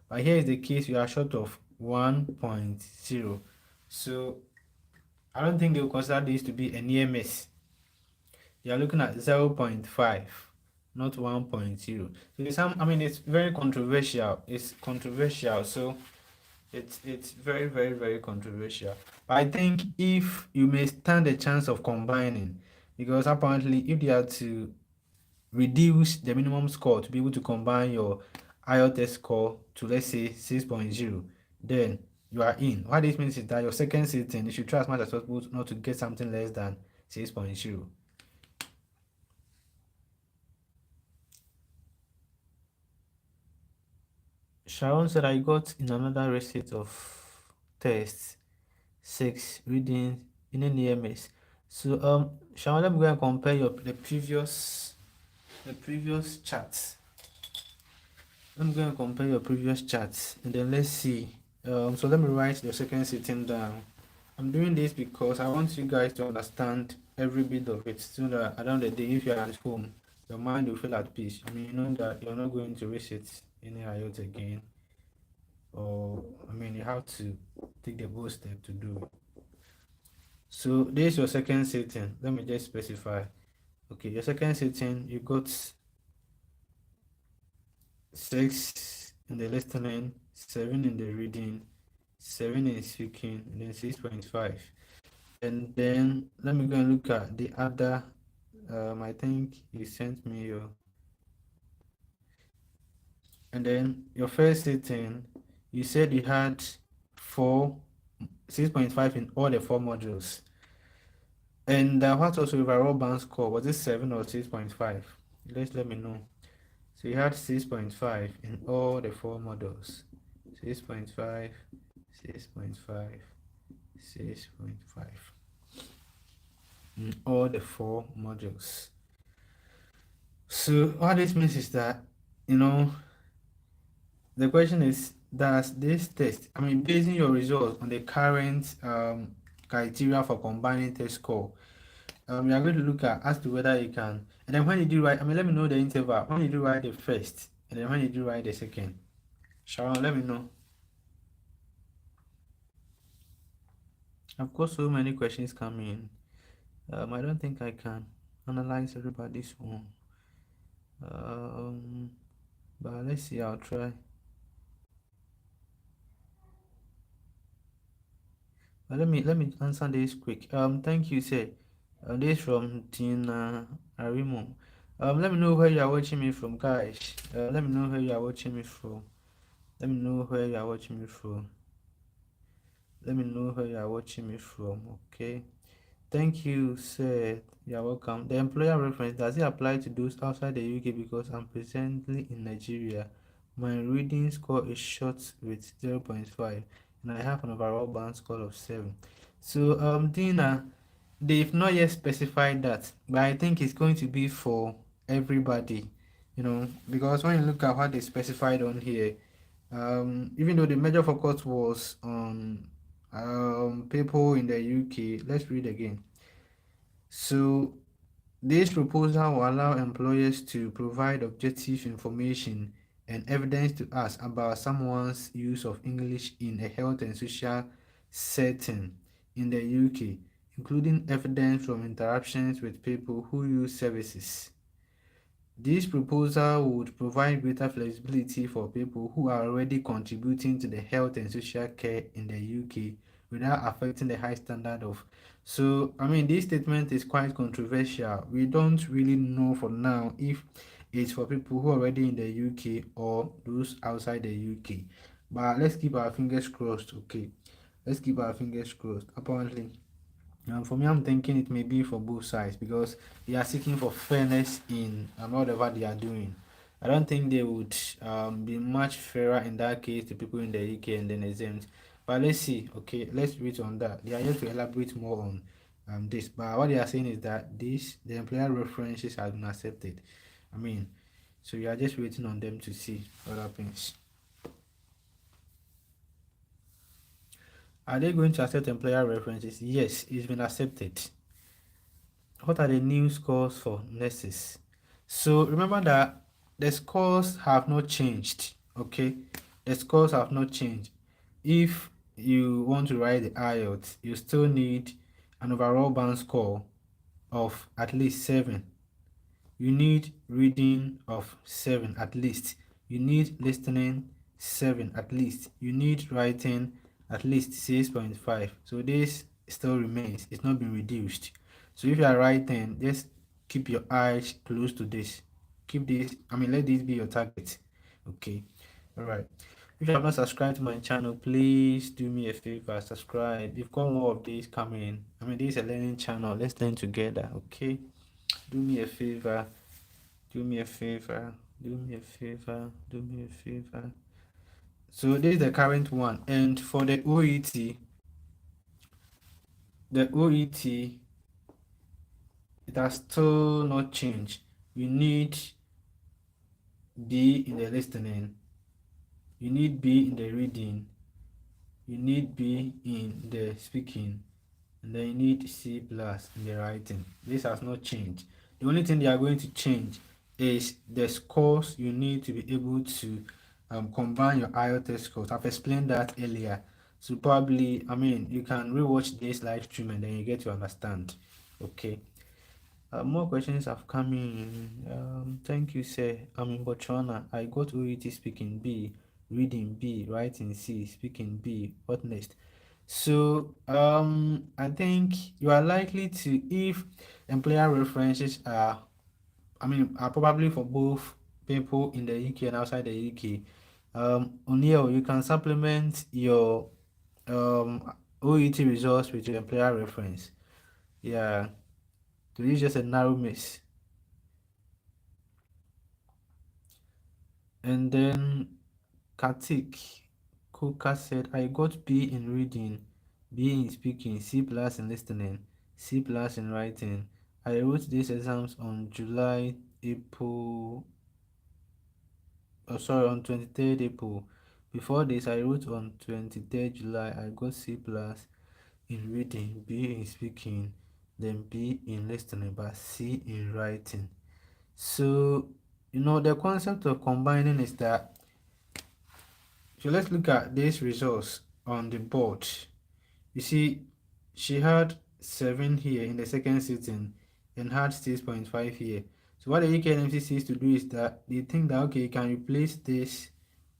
But here is the case, you are short of 1.0. So I don't think they will consider this to be a near miss. You are looking at 0.5, not 1.0. So I mean, it's very controversial. It's controversial. So it's very, very, very controversial. But I think if you may stand a chance of combining, because apparently if they are to reduce the minimum score to be able to combine your IELTS score to, let's say, 6.0, then you are in. What this means is that your second sitting, you should try as much as possible not to get something less than 6.0. Sharon said I got in another receipt of tests 6 reading in an EMS. So Sharon, let me go and compare the previous charts. I'm going to compare your previous charts and then let's see. So let me write your second sitting down. I'm doing this because I want you guys to understand every bit of it so that at the end of the day, if you're at home, your mind will feel at peace. I mean, you know that you're not going to resit any IELTS again, or I mean, you have to take the bold step to do it. So this is your second sitting. Let me just specify. Okay, your second sitting, you got 6 in the listening, 7 in the reading, 7 in speaking, and then 6.5. And then let me go and look at the other. I think you sent me your, and then your first sitting, you said you had 6.5 in all the 4 modules. And what was your overall band score? Was it 7 or 6.5? Let me know. So you had 6.5 in all the 4 models. 6.5, 6.5, 6.5 in all the 4 modules. So what this means is that, the question is, does this test, I mean, basing your results on the current criteria for combining test score, we are going to look at as to whether you can, and then when you do write, I mean, let me know the interval, when you do write the first, and then when you do write the second. Sharon, let me know. I've got so many questions coming. I don't think I can analyze everybody's one. But let's see, I'll try. But let me answer this quick. Thank you, sir. This from Tina Arimo. Let me know where you are watching me from, guys. Let me know where you are watching me from. Let me know where you are watching me from. Let me know where you are watching me from. Okay. Thank you, sir. You're welcome. The employer reference, does it apply to those outside the UK because I'm presently in Nigeria? My reading score is short with 0.5 and I have an overall band score of 7. So, Dina, they've not yet specified that, but I think it's going to be for everybody, because when you look at what they specified on here, even though the major focus was on people in the UK, let's read again. So, this proposal will allow employers to provide objective information and evidence to us about someone's use of English in a health and social setting in the UK, including evidence from interactions with people who use services. This proposal would provide greater flexibility for people who are already contributing to the health and social care in the UK without affecting the high standard of. So, I mean, this statement is quite controversial. We don't really know for now if it's for people who are already in the UK or those outside the UK. But let's keep our fingers crossed, okay? Let's keep our fingers crossed. Apparently, for me, I'm thinking it may be for both sides because they are seeking for fairness in whatever they are doing. I don't think they would be much fairer in that case to people in the UK and then exempt. But let's see. Okay, let's read on that. They are yet to elaborate more on this. But what they are saying is that the employer references have been accepted. I mean, so you are just waiting on them to see what happens. Are they going to accept employer references? Yes, it's been accepted. What are the new scores for nurses? So remember that the scores have not changed. Okay, the scores have not changed. If you want to write the IELTS, you still need an overall band score of at least 7. You need reading of 7 at least. You need listening 7 at least. You need writing at least 6.5. So this still remains. It's not been reduced. So if you are writing, just keep your eyes close to this. Keep this, let this be your target. Okay. All right. If you have not subscribed to my channel, please do me a favor, subscribe. We've got more of these coming. This is a learning channel. Let's learn together. Okay. Do me a favor. Do me a favor. Do me a favor. Do me a favor. So this is the current one. And for the OET, it has still not changed. You need B in the listening. You need B in the reading. You need B in the speaking. And then you need C plus in the writing. This has not changed. The only thing they are going to change is the scores you need to be able to combine your IELTS scores. I've explained that earlier. So probably, you can rewatch this live stream and then you get to understand. Okay. More questions have come in. Thank you, sir. I'm in Botswana. I got OET speaking B, reading B, writing C, speaking B. What next? So I think you are likely to, if employer references are probably for both people in the UK and outside the UK. O'Neill, you can supplement your OET results with your employer reference. Yeah, so this is just a narrow miss. And then Katik Kuka said, I got B in reading, B in speaking, C plus in listening, C plus in writing. I wrote these exams on April, on 23rd April. Before this, I wrote on 23rd July. I got C plus in reading, B in speaking, then B in listening, but C in writing. So, the concept of combining is that, so let's look at these results on the board. You see, she had 7 here in the second sitting and had 6.5 here. So what the UK NMC sees to do is that they think that, okay, you can replace this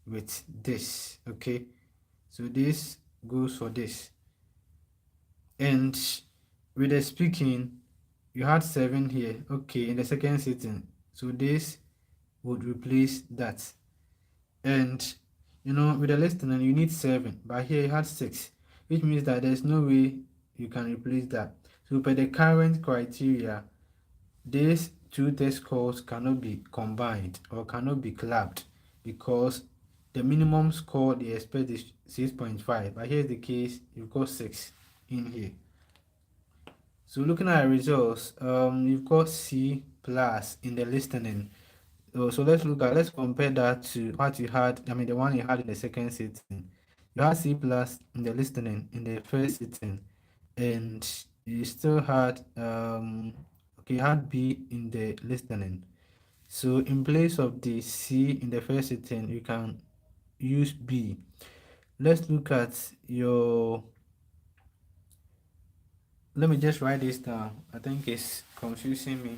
with this, okay? So this goes for this. And with the speaking, you had 7 here, okay, in the second sitting. So this would replace that. And with the listening, you need 7, but here you had 6, which means that there's no way you can replace that. So per the current criteria, these two test scores cannot be combined or cannot be clubbed because the minimum score they expect is 6.5, but here's the case, you've got 6 in here. So looking at results, you've got C plus in the listening. So let's compare that to what you had, I mean the one you had in the second sitting. You had C plus in the listening in the first sitting, and you still had okay, you had B in the listening. So in place of the C in the first sitting, you can use B. Let's look at your, let me just write this down. I think it's confusing me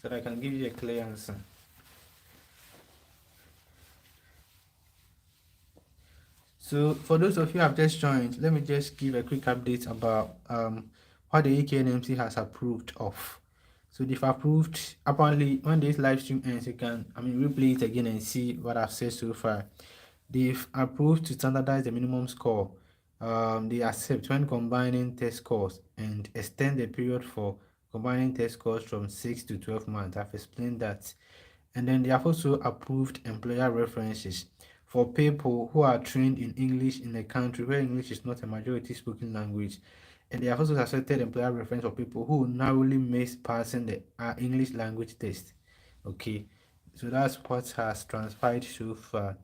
so that I can give you a clear answer. So for those of you who have just joined, let me just give a quick update about what the UK NMC has approved of. So they've approved, apparently when this live stream ends, you can, replay it again and see what I've said so far. They've approved to standardize the minimum score. They accept when combining test scores and extend the period for combining test scores from 6 to 12 months. I've explained that. And then they have also approved employer references for people who are trained in English in a country where English is not a majority spoken language. And they have also accepted employer reference for people who narrowly missed passing the English language test. Okay, so that's what has transpired so far.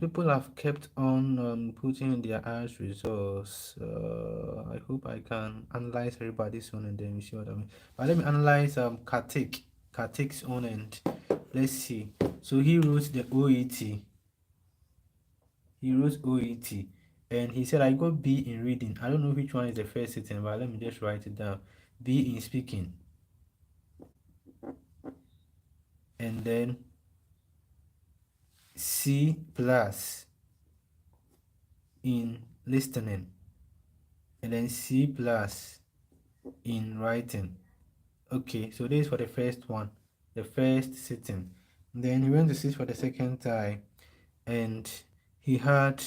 People have kept on putting in their IELTS results. I hope I can analyze everybody's own and then we see what I mean. But let me analyze Kartik's own end. Let's see. So he wrote the OET. He wrote OET and he said I got B in reading. I don't know which one is the first sitting, but let me just write it down. B in speaking. And then C plus in listening. And then C plus in writing. Okay, so this is for the first one, the first sitting. Then he went to sit for the second time and he had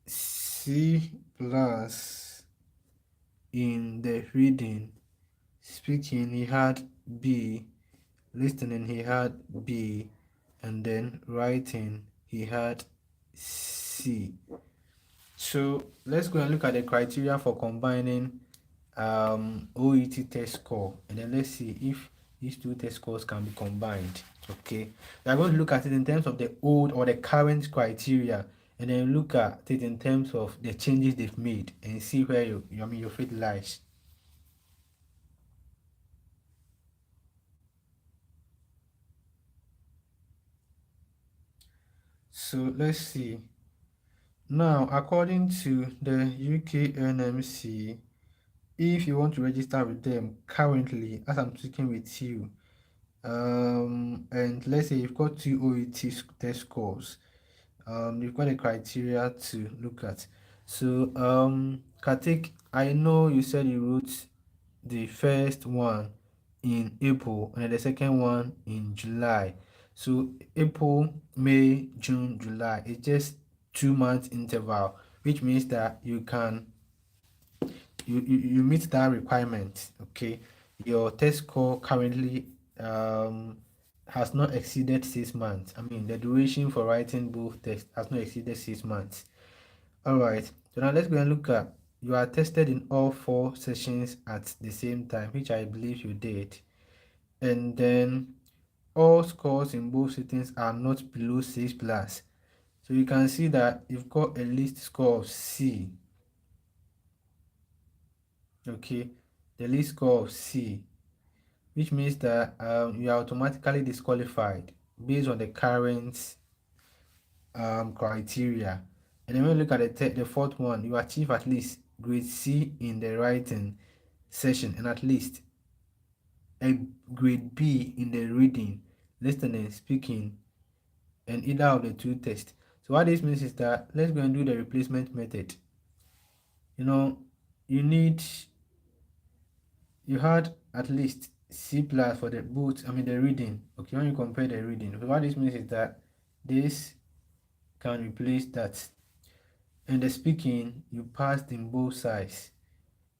C plus in the reading. Speaking he had B, listening he had B, and then writing he had C. So let's go and look at the criteria for combining OET test score, and then let's see if these two test scores can be combined. Okay, we are going to look at it in terms of the old or the current criteria, and then look at it in terms of the changes they've made and see where your faith lies. So let's see. Now, according to the UK NMC, if you want to register with them currently, as I'm speaking with you, and let's say you've got two OET test scores, you've got a criteria to look at. So, Kartik, I know you said you wrote the first one in April and then the second one in July. So April, May, June, July. It's just 2 months interval, which means that you can you meet that requirement. Okay, your test score currently has not exceeded 6 months. The duration for writing both tests has not exceeded 6 months. All right, so now let's go and look at, you are tested in all 4 sessions at the same time, which I believe you did, and then all scores in both sittings are not below 6 plus. So you can see that you've got a least score of C. Okay, the least score of C, which means that you are automatically disqualified based on the current criteria. And then when you look at the fourth one, you achieve at least grade C in the writing session and at least a grade B in the reading, listening, speaking, and either of the two tests. So what this means is that let's go and do the replacement method. You had at least C plus for the both, the reading. Okay, when you compare the reading, so what this means is that this can replace that. and the speaking you passed in both sides.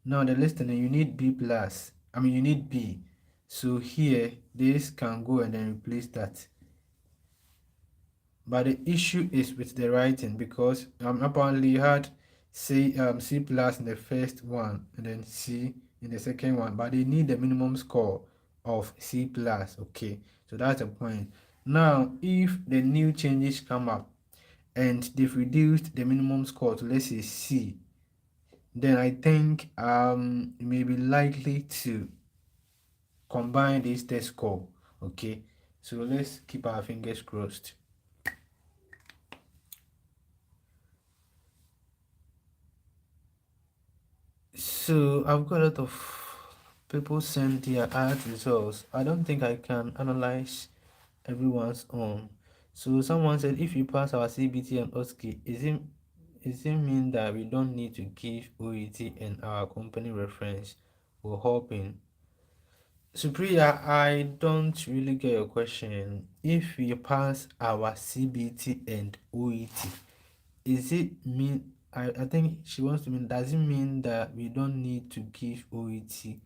Now the listening you need B plus. You need B. So here this can go and then replace that. But the issue is with the writing because apparently you had C plus in the first one and then C in the second one, but they need the minimum score of C plus. Okay, so that's the point. Now, if the new changes come up and they've reduced the minimum score to, let's say, C, then I think you may be likely to combine this test score. Okay, so let's keep our fingers crossed. So I've got a lot of people send their art results. I don't think I can analyze everyone's own. So someone said if you pass our CBT and OSCE, is it mean that we don't need to give OET and our company reference? We're hoping. Supriya, I don't really get your question. If we pass our CBT and OET, is it mean I think she wants to mean, does it mean that we don't need to give OET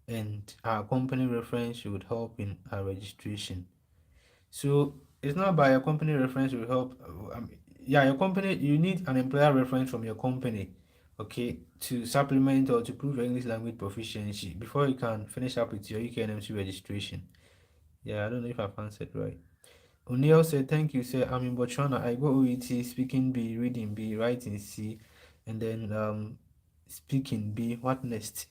and our company reference should help in our registration? So it's not by your company reference will help. Yeah, your company, you need an employer reference from your company, okay, to supplement or to prove your English language proficiency before you can finish up with your UK NMC registration. Yeah, I don't know if I've answered right. O'Neill said, thank you, sir. I'm in Botswana. I go OET, speaking B, reading B, writing C, and then speaking B. What next?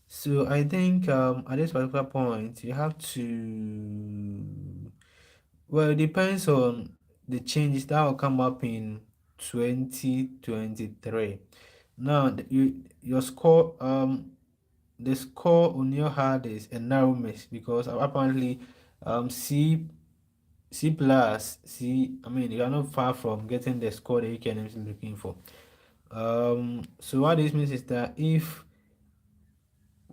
So I think at this particular point, you have to, well, it depends on the changes that will come up in 2023. Now, your score, the score O'Neill had is a narrow miss because apparently C plus C, you are not far from getting the score the UKNM is looking for. So what this means is that if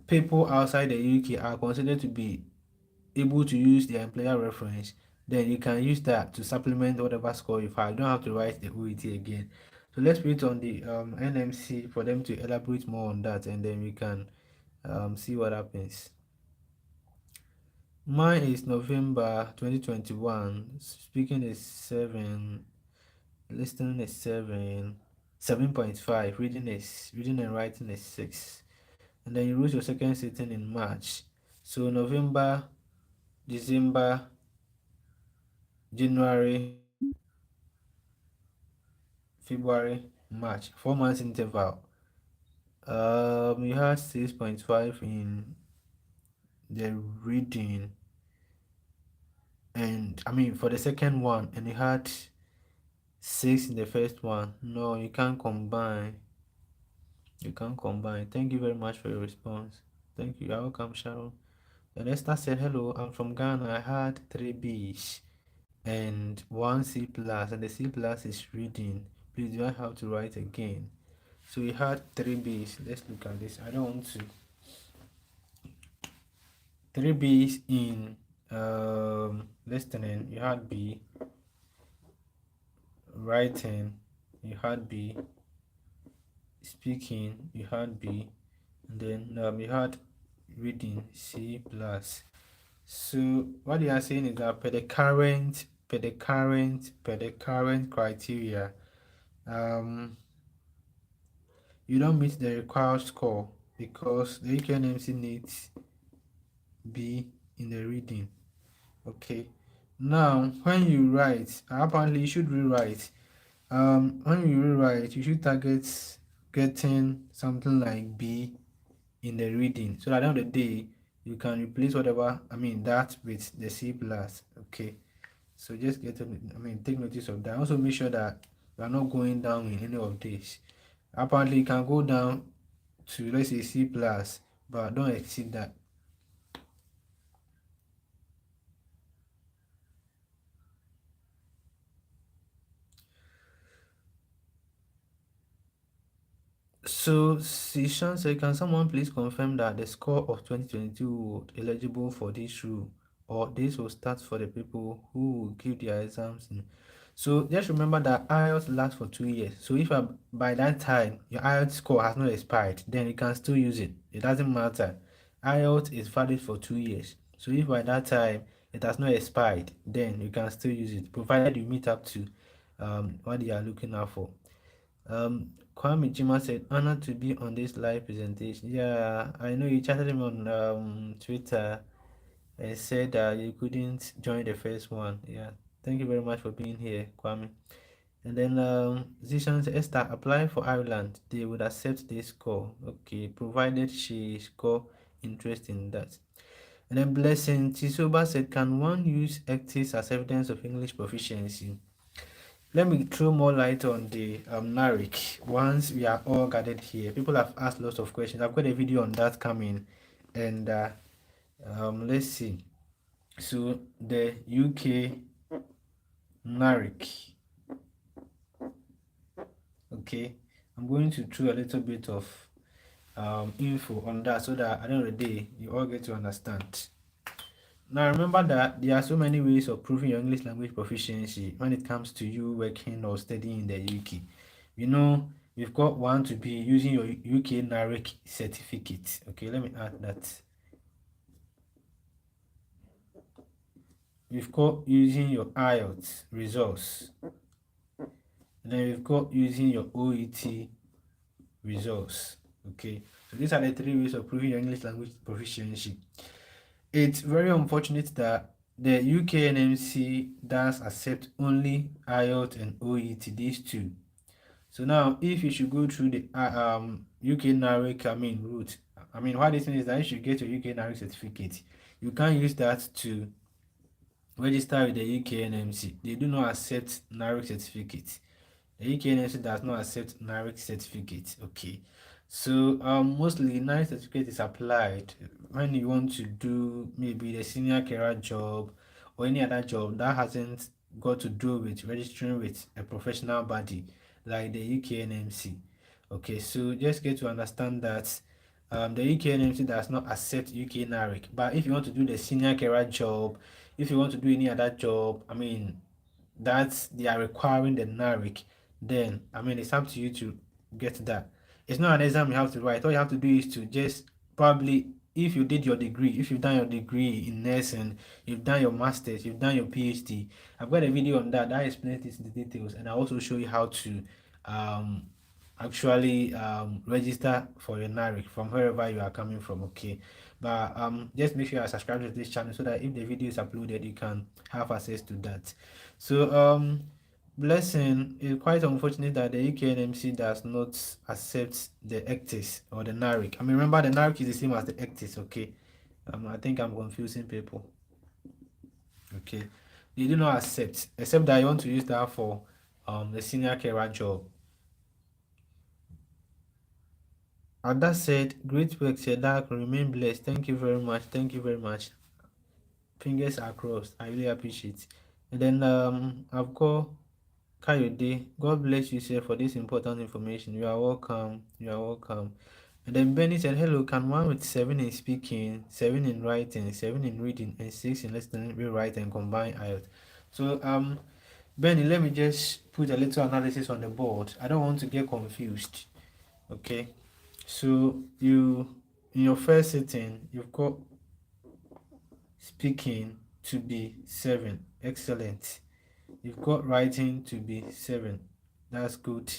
people outside the UK are considered to be able to use their employer reference, then you can use that to supplement whatever score you have. You don't have to write the OET again. So let's wait on the NMC for them to elaborate more on that, and then we can see what happens. Mine is November 2021. Speaking is 7. Listening is 7. 7.5. Reading and writing is 6. And then you wrote your second sitting in March. So November, December, January, February, March. 4 months interval. You had 6.5 in the reading, and for the second one, and you had 6 in the first one. No, you can't combine. Thank you very much for your response. Thank you. You're welcome, Sharon. And Esther said, hello, I'm from Ghana. I had 3 B's and 1 C plus, and the C plus is reading. Please, do I have to write again? So we had 3 B's. Let's look at this. I don't want to. 3 B's in listening, you had B. Writing, you had B. Speaking, you had B. And then you had reading, C plus. So what you are saying is that per the current criteria, you don't meet the required score because the UKNMC needs B in the reading. Okay. Now, when you write, apparently you should rewrite. When you rewrite, you should target getting something like B in the reading, so that at the end of the day you can replace whatever that with the C plus. Okay, so just take notice of that. Also make sure that you are not going down in any of this. Apparently you can go down to, let's say, C plus, but don't exceed that. So Sishan said, can someone please confirm that the score of 2022 would eligible for this rule, or this will start for the people who will give their exams in? So just remember that IELTS lasts for 2 years. So if by that time your IELTS score has not expired, then you can still use it. It doesn't matter. IELTS is valid for 2 years. So if by that time it has not expired, then you can still use it, provided you meet up to what you are looking out for. Kwame Jima said, honored to be on this live presentation. Yeah, I know you chatted him on Twitter and said that you couldn't join the first one. Yeah, thank you very much for being here, Kwame. And then Zishan said, Esther, apply for Ireland. They would accept this score. Okay, provided she score interest in that. And then Blessing Tisoba said, can one use ECTIS as evidence of English proficiency? Let me throw more light on the NARIC once we are all gathered here. People have asked lots of questions. I've got a video on that coming, and let's see. So the UK NARIC. Okay, I'm going to throw a little bit of info on that so that at the end of the day you all get to understand. Now remember that there are so many ways of proving your English language proficiency when it comes to you working or studying in the UK. You know, we've got one to be using your UK NARIC certificate. Okay, let me add that. We've got using your IELTS results. And then we've got using your OET results. Okay, so these are the three ways of proving your English language proficiency. It's very unfortunate that the UK NMC does accept only IELTS and OET, these two. So now, if you should go through the UK NARIC route, what this means is that you should get your UK NARIC certificate. You can't use that to register with the UK NMC. They do not accept NARIC certificate. The UK NMC does not accept NARIC certificate. Okay, so mostly NARIC certificate is applied when you want to do maybe the senior career job or any other job that hasn't got to do with registering with a professional body like the UK NMC. Okay, so just get to understand that the UK NMC does not accept UK NARIC, but if you want to do the senior career job, if you want to do any other job, that they are requiring the NARIC, then it's up to you to get that. It's not an exam you have to write. All you have to do is to just probably, if you did your degree, if you've done your degree in nursing, you've done your master's, you've done your PhD. I've got a video on that that explains this in the details, and I also show you how to um actually register for your NARIC from wherever you are coming from. Okay, but just make sure you are subscribed to this channel so that if the video is uploaded you can have access to that. So Blessing, it's quite unfortunate that the UK NMC does not accept the ECTIS or the NARIC. Remember the NARIC is the same as the ECTIS. Okay, I think I'm confusing people. Okay, they do not accept, except that you want to use that for the senior career job. And that said, great work, Sedak. Remain blessed. Thank you very much. Thank you very much. Fingers are crossed. I really appreciate it. And then I've got Kayode. God bless you, sir, for this important information. You are welcome. You are welcome. And then Benny said, hello, can one with 7 in speaking, 7 in writing, 7 in reading, and 6 in listening, rewrite, and combine IELTS? So Benny, let me just put a little analysis on the board. I don't want to get confused. Okay. So in your first sitting, you've got speaking to be 7. Excellent. You've got writing to be 7. That's good.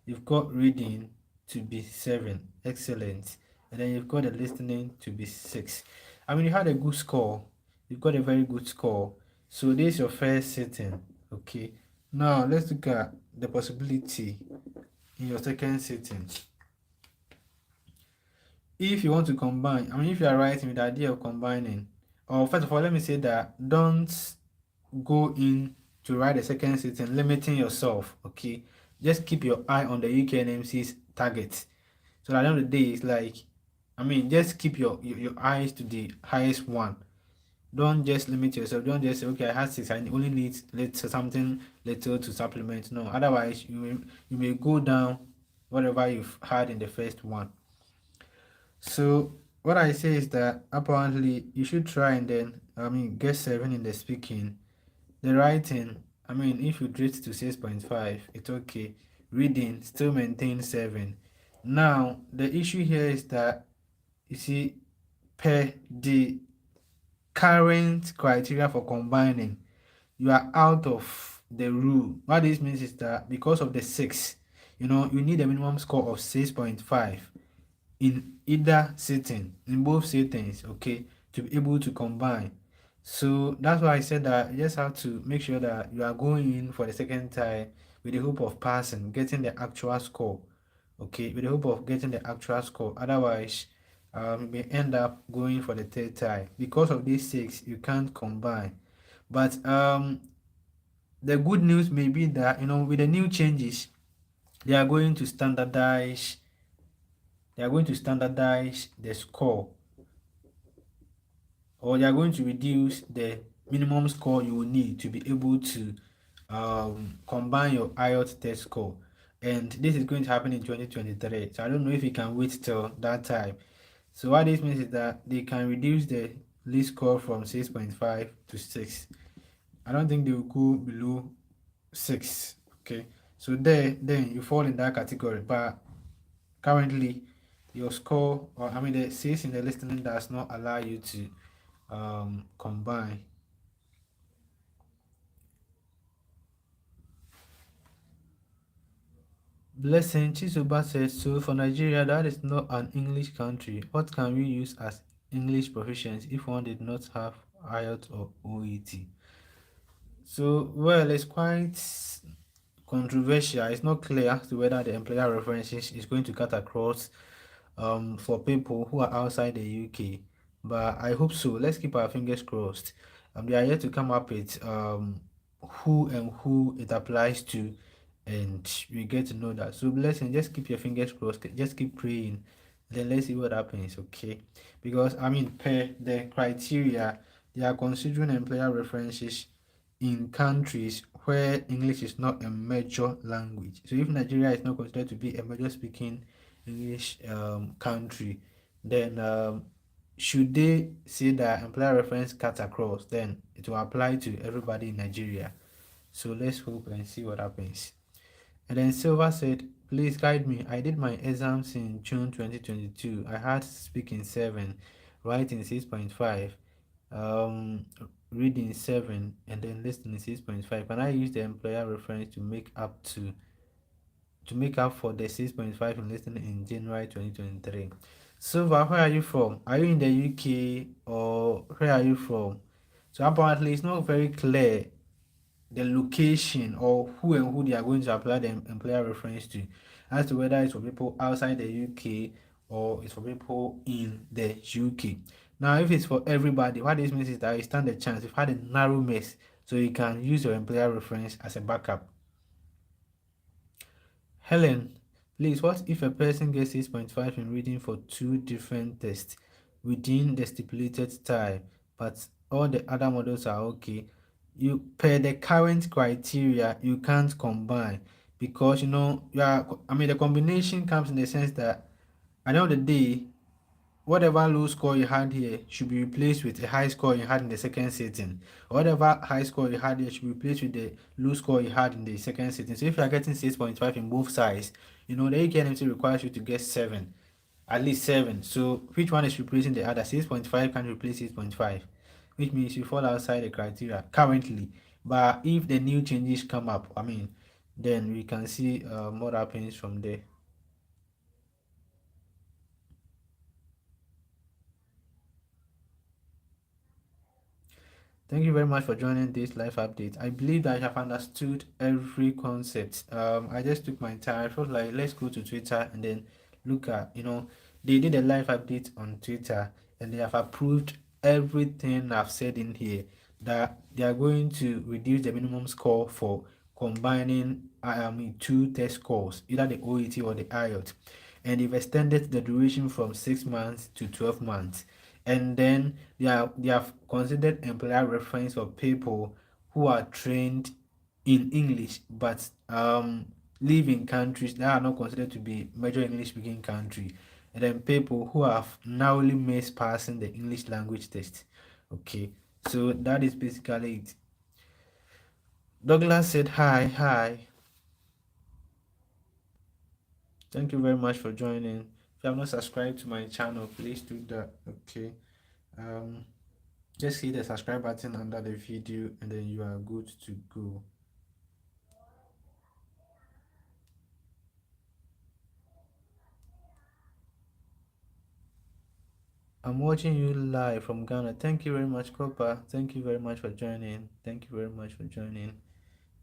You've got reading to be 7. Excellent. And then you've got the listening to be 6. You had a good score. You've got a very good score. So this is your first sitting. Okay. Now let's look at the possibility in your second sitting. If you want to combine, if you are writing with the idea of combining, or first of all, let me say that don't go in to write the second sitting limiting yourself. Okay, just keep your eye on the UK NMC's target. So at the end of the day, it's like, just keep your eyes to the highest one. Don't just limit yourself. Don't just say, okay, I had 6, I only need something little to supplement. No, otherwise you may go down whatever you've had in the first one. So what I say is that apparently you should try and then get 7 in the speaking. The writing, I mean, if you rate to 6.5, it's okay. Reading still maintain 7. Now, the issue here is that, you see, per the current criteria for combining, you are out of the rule. What this means is that because of the 6, you need a minimum score of 6.5 in either sitting, in both sittings, okay, to be able to combine. So that's why I said that you just have to make sure that you are going in for the second time with the hope of passing, getting the actual score, okay, with the hope of getting the actual score. Otherwise, you may end up going for the third time. Because of these 6, you can't combine. But the good news may be that, with the new changes, they are going to standardize the score, or they are going to reduce the minimum score you will need to be able to combine your IELTS test score. And this is going to happen in 2023. So I don't know if you can wait till that time. So what this means is that they can reduce the least score from 6.5 to 6. I don't think they will go below 6. Okay. So then you fall in that category. But currently your score, or I mean the 6 in the listening, does not allow you to combine. Blessing Chizuba says, so for Nigeria, that is not an English country. What can we use as English proficiency if one did not have IELTS or OET? So, well, it's quite controversial. It's not clear as to whether the employer references is going to cut across for people who are outside the UK. But I hope so. Let's keep our fingers crossed. They are yet to come up with who it applies to, and we get to know that. So blessing, just keep your fingers crossed. Just keep praying. Then let's see what happens. Okay, because I mean, per the criteria, they are considering employer references in countries where English is not a major language. So if Nigeria is not considered to be a major speaking English country, then should they say that employer reference cut across, then it will apply to everybody in Nigeria. So let's hope and see what happens. And then Silva said, please guide me. I did my exams in June 2022. I had speaking 7, writing 6.5, um, reading 7, and then listening 6.5. Can I use the employer reference to make up for the 6.5 in listening in January 2023? Silva, where are you from? Are you in the UK, or where are you from? So apparently it's not very clear the location or who and who they are going to apply the employer reference to, as to whether it's for people outside the UK or it's for people in the UK. Now, if it's for everybody, what this means is that you stand a chance. You've had a narrow miss, so you can use your employer reference as a backup. Helen, please, what if a person gets 6.5 in reading for 2 different tests within the stipulated time, but all the other models are okay? You, per the current criteria, you can't combine, because the combination comes in the sense that at the end of the day, whatever low score you had here should be replaced with a high score you had in the second sitting. Whatever high score you had here should be replaced with the low score you had in the second sitting. So if you are getting 6.5 in both sides, the UK NMC requires you to get 7, at least 7. So which one is replacing the other? 6.5 can replace 6.5, which means you fall outside the criteria currently. But if the new changes come up, then we can see what happens from there. Thank you very much for joining this live update. I believe that I have understood every concept. I just took my time. I felt like let's go to Twitter and then look at, they did a live update on Twitter and they have approved everything I've said in here, that they are going to reduce the minimum score for combining 2 test scores, either the OET or the IELTS, and they've extended the duration from 6 months to 12 months. And then they have considered employer reference for people who are trained in English but live in countries that are not considered to be major English speaking country, and then people who have narrowly missed passing the English language test. Okay, so that is basically it. Douglas said hi, hi. Thank you very much for joining. If you have not subscribed to my channel, please do that. Okay. Um, just hit the subscribe button under the video and then you are good to go. I'm watching you live from Ghana. Thank you very much, Copa. Thank you very much for joining. Thank you very much for joining.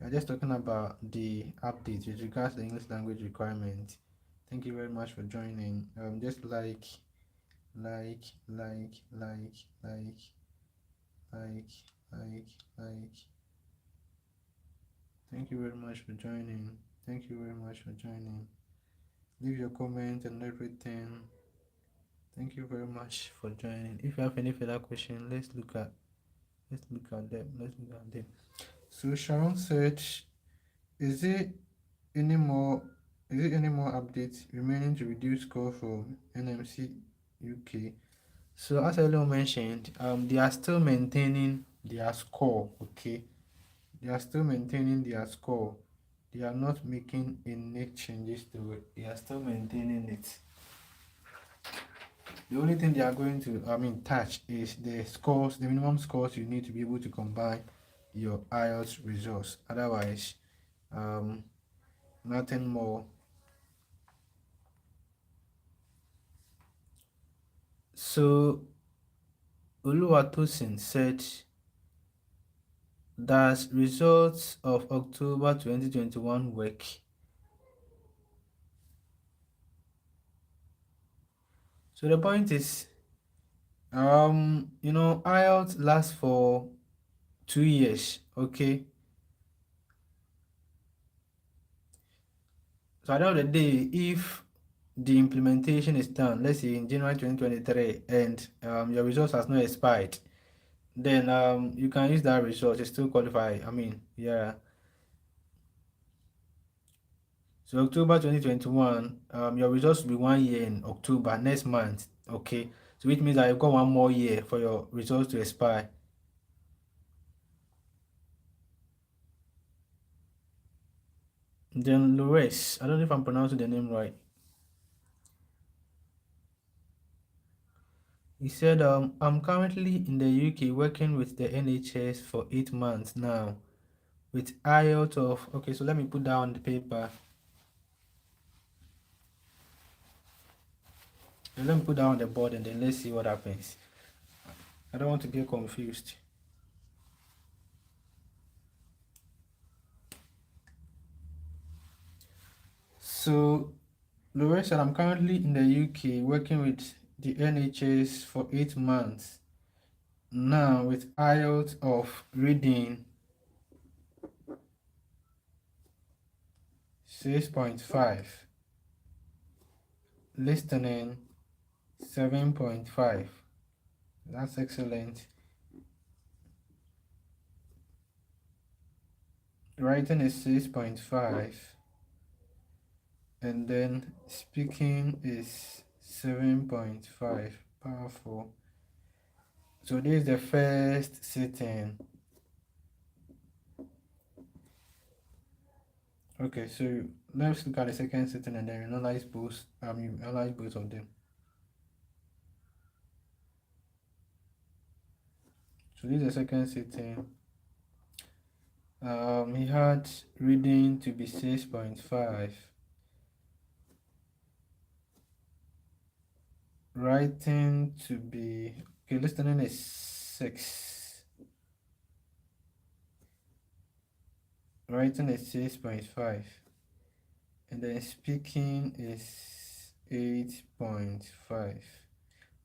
We're just talking about the update with regards to the English language requirement. Thank you very much for joining. Just like, like, like, like, like, like. Thank you very much for joining. Thank you very much for joining. Leave your comment and everything. Thank you very much for joining. If you have any further question, let's look at them. So Sharon said, is it any more updates remaining to reduce score from NMC UK? So as I earlier mentioned, they are still maintaining their score. Okay, they are still maintaining their score. They are not making any changes to it. They are still maintaining it. The only thing they are going to touch is the scores, the minimum scores you need to be able to combine your IELTS results. Otherwise, nothing more. So Oluwatosin said, does results of October 2021 work? So the point is, IELTS lasts for 2 years, okay? So at the end of the day, if the implementation is done, let's say in January 2023, and your results has not expired, then you can use that result to still qualify. Yeah. So October 2021, your results will be 1 year in October next month. Okay. So which means that you've got 1 more year for your results to expire. Then Lores, I don't know if I'm pronouncing the name right. He said, I'm currently in the UK working with the NHS for 8 months now with IELTS of, okay, so let me put down the paper. And let me put down the board and then let's see what happens. I don't want to get confused. So, Lorraine said, I'm currently in the UK working with the NHS for 8 months now with IELTS of reading 6.5, listening 7.5. That's excellent. Writing is 6.5. And then speaking is 7.5. Powerful. So this is the first sitting. Okay, so let's look at the second sitting and then analyze both. Analyze both of them. So this is the second sitting. He had reading to be 6.5, writing to be, okay, listening is 6, writing is 6.5, and then speaking is 8.5.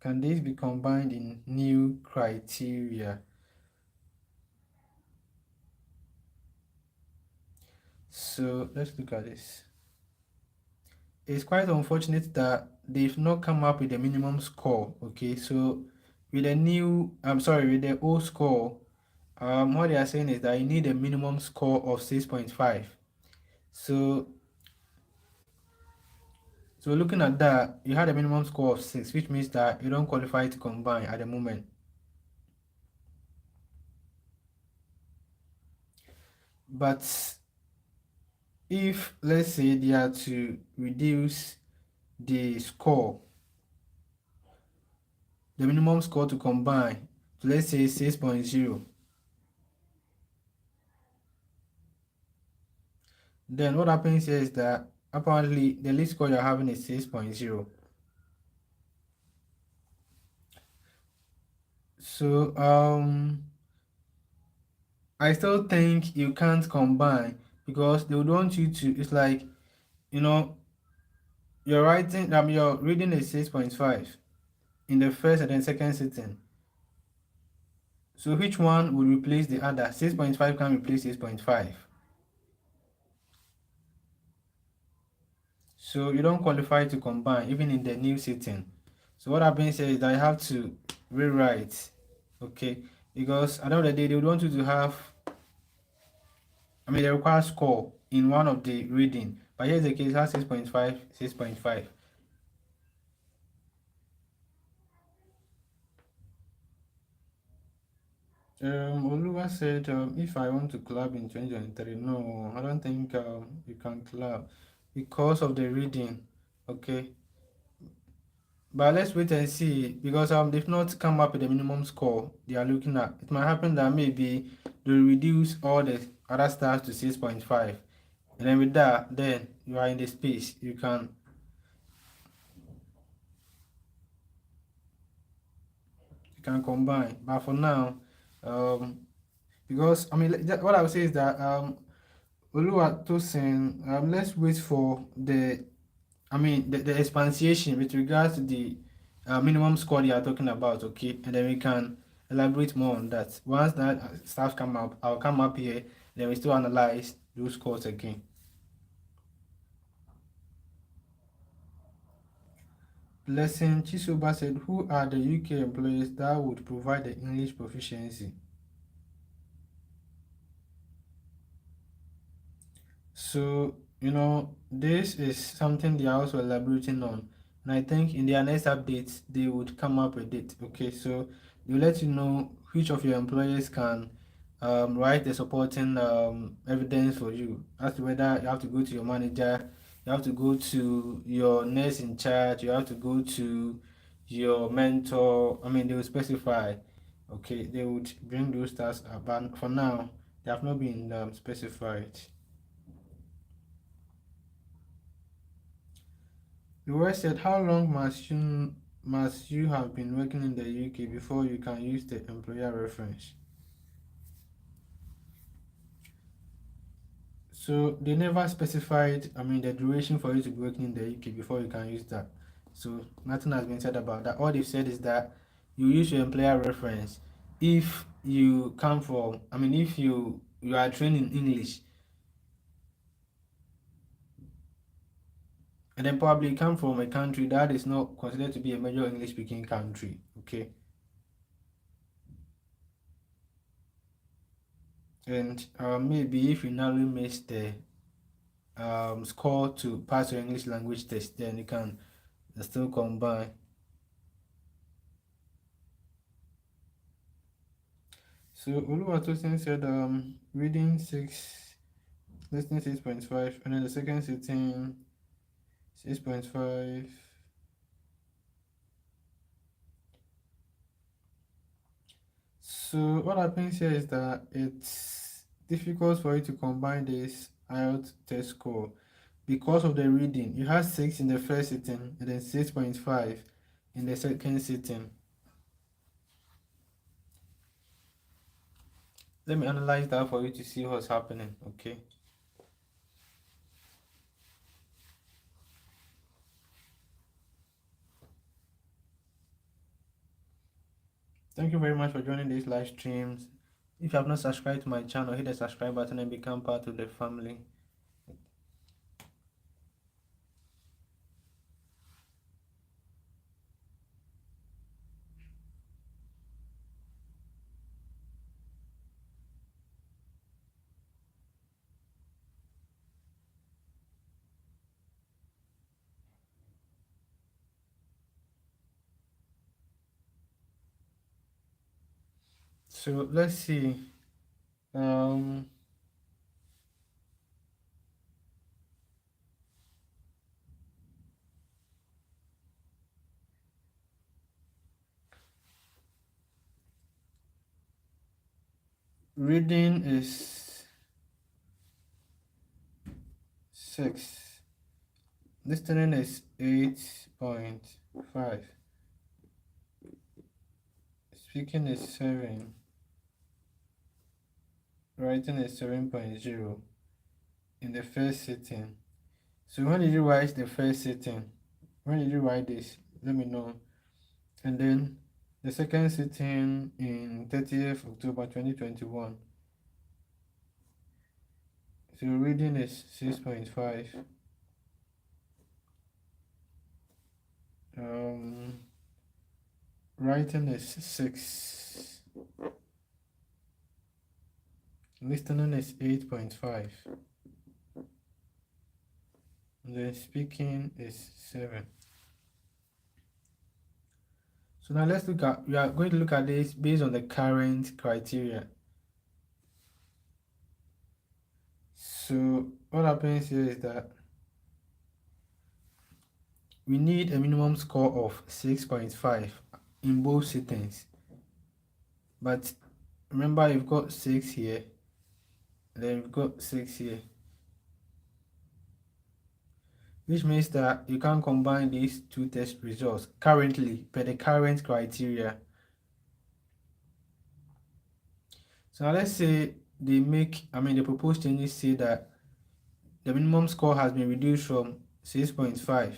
Can these be combined in new criteria? So let's look at this. It's quite unfortunate that they've not come up with a minimum score. Okay, so with the old score, what they are saying is that you need a minimum score of 6.5. So looking at that, you had a minimum score of 6, which means that you don't qualify to combine at the moment. But if let's say they are to reduce the score, the minimum score to combine to let's say 6.0, then what happens here is that apparently the least score you're having is 6.0. So I still think you can't combine because they would want you to, it's like, you know, you're reading a 6.5 in the first and then second sitting. So which one will replace the other? 6.5 can replace 6.5. So you don't qualify to combine even in the new sitting. So what happens here is that I have to rewrite, okay? Because at the end of the day, they would want you to have, they require score in one of the reading. But here's the case, it has 6.5, 6.5. Oluwa said, if I want to club in 2023, no, I don't think you can club because of the reading, okay? But let's wait and see because they've not come up with the minimum score they are looking at. It might happen that maybe they reduce all the other stars to 6.5, and then with that, then you are in the space. You can combine. But for now, because what I would say is that Oluwatosin, let's wait for the expatiation with regards to the minimum score you are talking about, okay? And then we can elaborate more on that. Once that stuff come up, I'll come up here, then we still analyze those scores again. Blessing Chisoba said, who are the UK employers that would provide the English proficiency? So, this is something they are also elaborating on. And I think in their next updates, they would come up with it. Okay, so they'll let you know which of your employers can write the supporting evidence for you as to whether you have to go to your manager, you have to go to your nurse in charge, you have to go to your mentor. They will specify. Okay, they would bring those tasks up, but for now, they have not been specified. The word said, how long must you have been working in the UK before you can use the employer reference? So they never specified, the duration for you to be working in the UK before you can use that. So nothing has been said about that. All they've said is that you use your employer reference if you come from, if you are trained in English, and then probably you come from a country that is not considered to be a major English speaking country. Okay. And maybe if you narrowly miss the score to pass your English language test, then you can still combine. So Oluwatosin said reading 6, listening 6.5, and then the second sitting 6.5. So what happens here is that it's difficult for you to combine this IELTS test score because of the reading. You had 6 in the first sitting and then 6.5 in the second sitting. Let me analyze that for you to see what's happening, okay? Thank you very much for joining these live streams. If you have not subscribed to my channel, hit the subscribe button and become part of the family. So let's see. reading is 6, listening is 8.5, speaking is 7, writing is 7.0 in the first sitting. So when did you write the first sitting? When did you write this? Let me know. And then the second sitting in 30th October 2021. So reading is 6.5. Writing is 6. Listening is 8.5. And then speaking is 7. So now we are going to look at this based on the current criteria. So what happens here is that we need a minimum score of 6.5 in both sittings. But remember, you've got 6 here, and then you've got 6 here, which means that you can combine these two test results currently per the current criteria. So now let's say the proposed changes say that the minimum score has been reduced from 6.5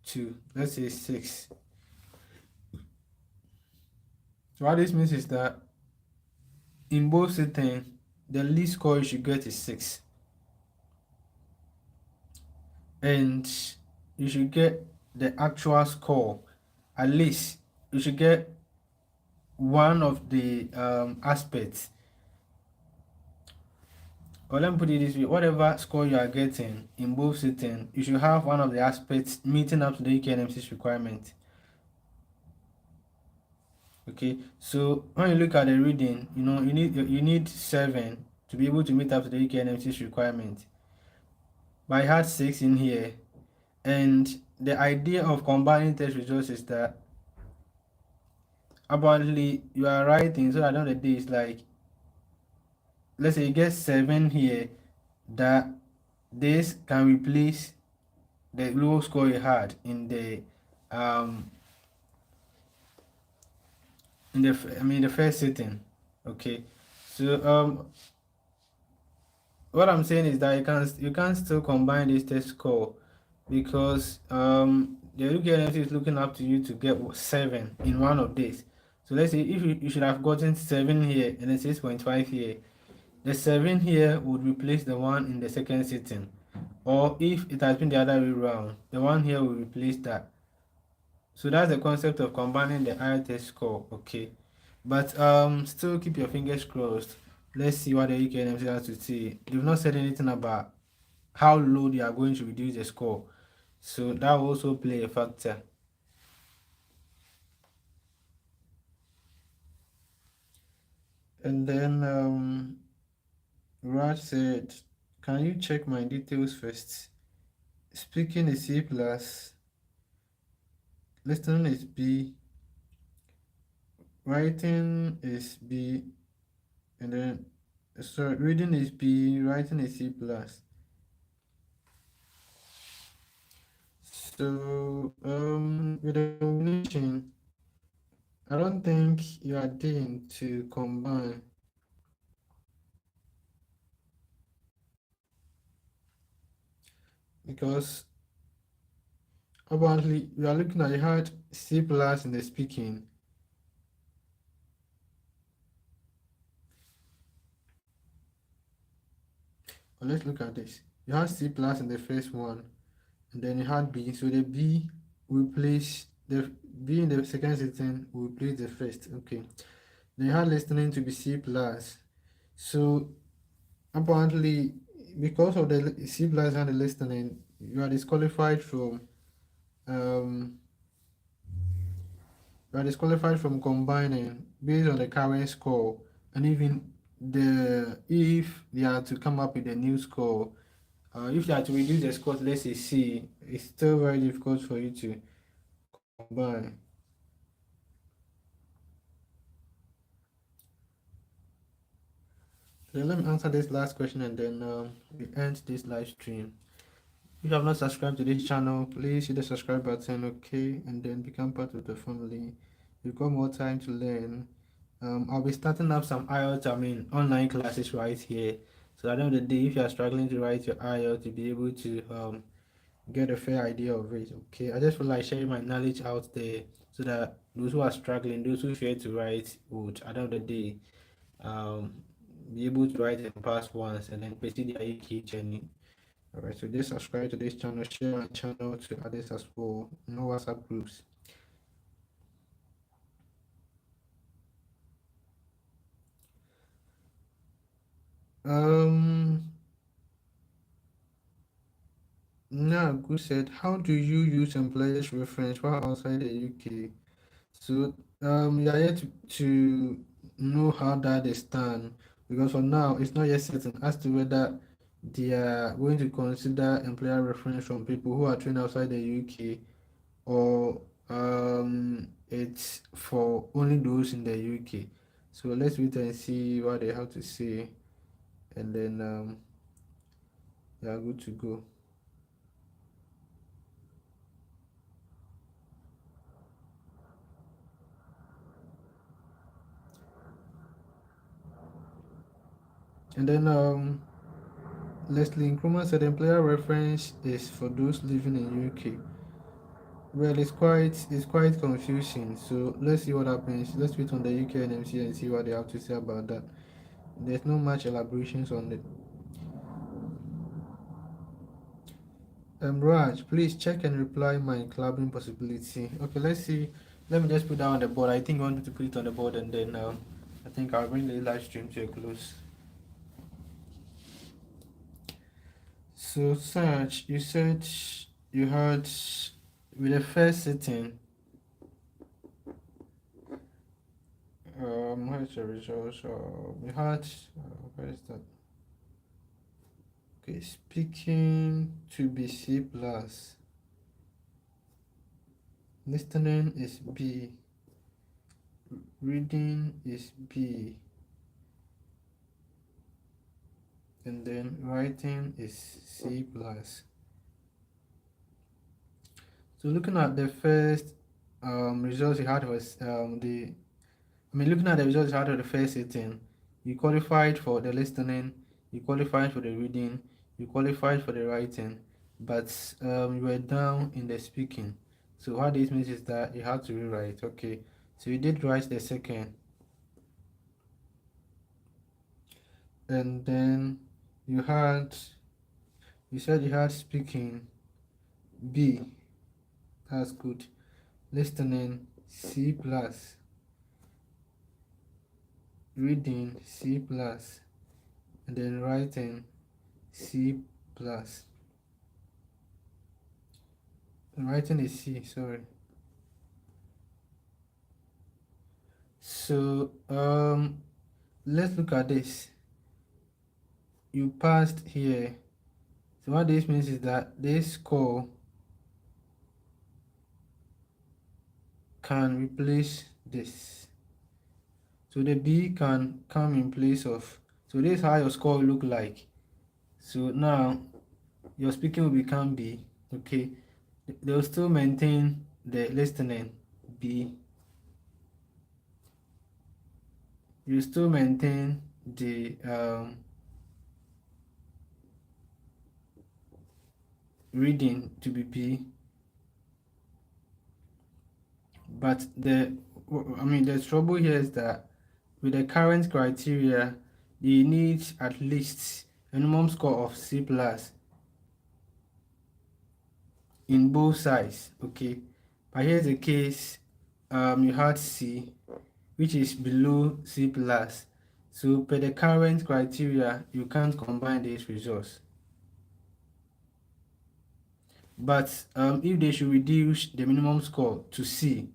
to, let's say, 6. So what this means is that in both sittings, the least score you should get is 6. And you should get the actual score. At least you should get one of the aspects. Or let me put it this way, whatever score you are getting in both sittings, you should have one of the aspects meeting up to the UK NMC's requirement. Okay, so when you look at the reading, you need 7 to be able to meet up to the UK NMC's requirement. But I had 6 in here, and the idea of combining test results is that apparently you are writing, so at the end of the day it's like, let's say you get 7 here, that this can replace the low score you had in the the first sitting. Okay, so what I'm saying is that you can still combine this test score, because the UK NMC is looking up to you to get 7 in one of these. So let's say if you should have gotten 7 here and then 6.5 here, the 7 here would replace the one in the second sitting. Or if it has been the other way around, the one here will replace that. So that's the concept of combining the IELTS score. Okay, but still keep your fingers crossed. Let's see what the UK NMC has to say. They've not said anything about how low they are going to reduce the score, so that will also play a factor. And then Raj said, can you check my details first? Speaking is C+, listening is B, writing is B, and then reading is B, writing is C+. So with the combination, I don't think you are deemed to combine, because apparently we are looking at, you had C+ in the speaking. But let's look at this. You had C+ in the first one, and then you had B. So the B will replace the B in the second sitting will replace the first. Okay. Then you had listening to be C+. So apparently, because of the C+ and the listening, you are disqualified from combining based on the current score, and even if they are to come up with a new score, if they are to reduce the score to, let's say, C, it's still very difficult for you to combine. So let me answer this last question and then we end this live stream. If you have not subscribed to this channel, please hit the subscribe button, okay, and then become part of the family. You've got more time to learn. I'll be starting up some IELTS, online classes right here. So at the end of the day, if you are struggling to write your IELTS, to be able to get a fair idea of it, okay. I just feel like sharing my knowledge out there so that those who are struggling, those who fear to write, would at the end of the day um, be able to write and pass once and then proceed their UK journey. Alright, so just subscribe to this channel, share my channel to others as well. No WhatsApp groups. Now, good said, how do you use employers reference while outside the UK? So you are yet to know how that is done, because for now it's not yet certain as to whether they are going to consider employer reference from people who are trained outside the UK, or it's for only those in the UK. So let's wait and see what they have to say, and then you are good to go. And then Leslie Nkrumah said employer reference is for those living in UK. Well, it's quite confusing. So let's see what happens. Let's wait on the UK NMC and see what they have to say about that. There's not much elaborations on it. Raj, please check and reply my clubbing possibility. Okay, let's see. Let me just put that on the board. I think I want to put it on the board, and then I think I'll bring the live stream to a close. So Serge, you said you had with the first sitting. Where's the results? We had where is that? Okay, speaking to be C plus. Listening is B. Reading is B. And then writing is C plus. So looking at the first results you had was looking at the results you had of the first sitting, you qualified for the listening, you qualified for the reading, you qualified for the writing, but you were down in the speaking. So what this means is that you had to rewrite. Okay, so you did write the second, and then you said you had speaking B. That's good. Listening C plus. Reading C plus. And then writing C plus. Writing is C, sorry. So let's look at this. You passed here. So what this means is that this score can replace this. So the B can come in place of, so this is how your score will look like. So now your speaking will become B, okay? They'll still maintain the listening B. You still maintain the reading to be B, but the trouble here is that with the current criteria, you need at least a minimum score of C plus in both sides, okay? But here's the case, you had C, which is below C plus. So per the current criteria, you can't combine these results. But if they should reduce the minimum score to C,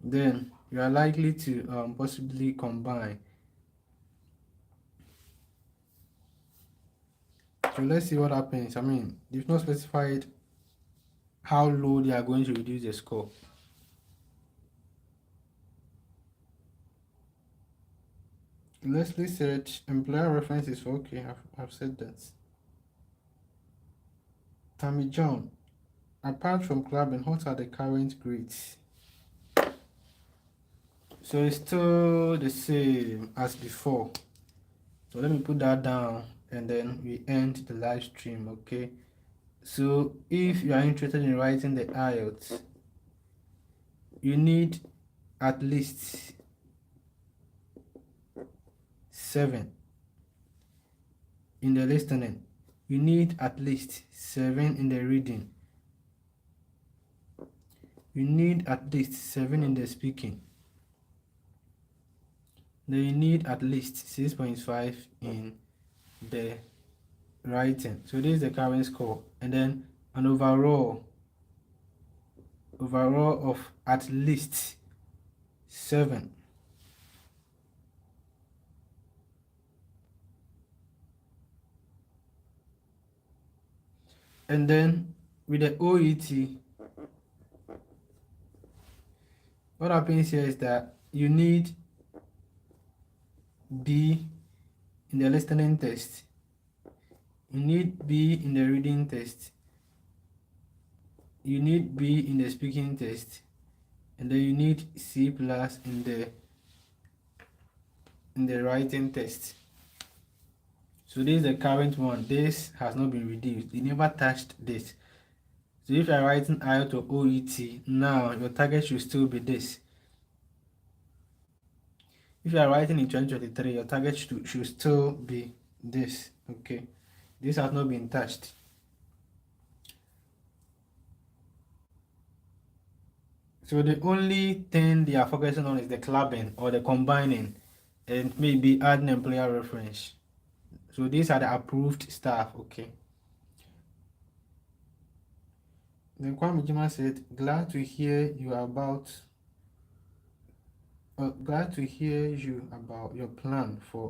then you are likely to possibly combine. So let's see what happens. They've not specified how low they are going to reduce the score. Leslie said employer reference is okay. I've said that. Tammy John, apart from clubbing, what are the current grades? So it's still the same as before. So let me put that down and then we end the live stream, okay? So if you are interested in writing the IELTS, you need at least 7 in the listening. You need at least 7 in the reading. You need at least 7 in the speaking. Then you need at least 6.5 in the writing. So this is the current score, and then an overall of at least 7. And then with the OET, what happens here is that you need B in the listening test, you need B in the reading test, you need B in the speaking test, and then you need C plus in the writing test. So this is the current one. This has not been reduced. They never touched this. So if you are writing IELTS or OET, now your target should still be this. If you are writing in 2023, your target should still be this. Okay, this has not been touched. So the only thing they are focusing on is the clubbing or the combining and maybe adding employer reference. So these are the approved staff. Okay. Then Kwame Jima said, glad to hear you about your plan for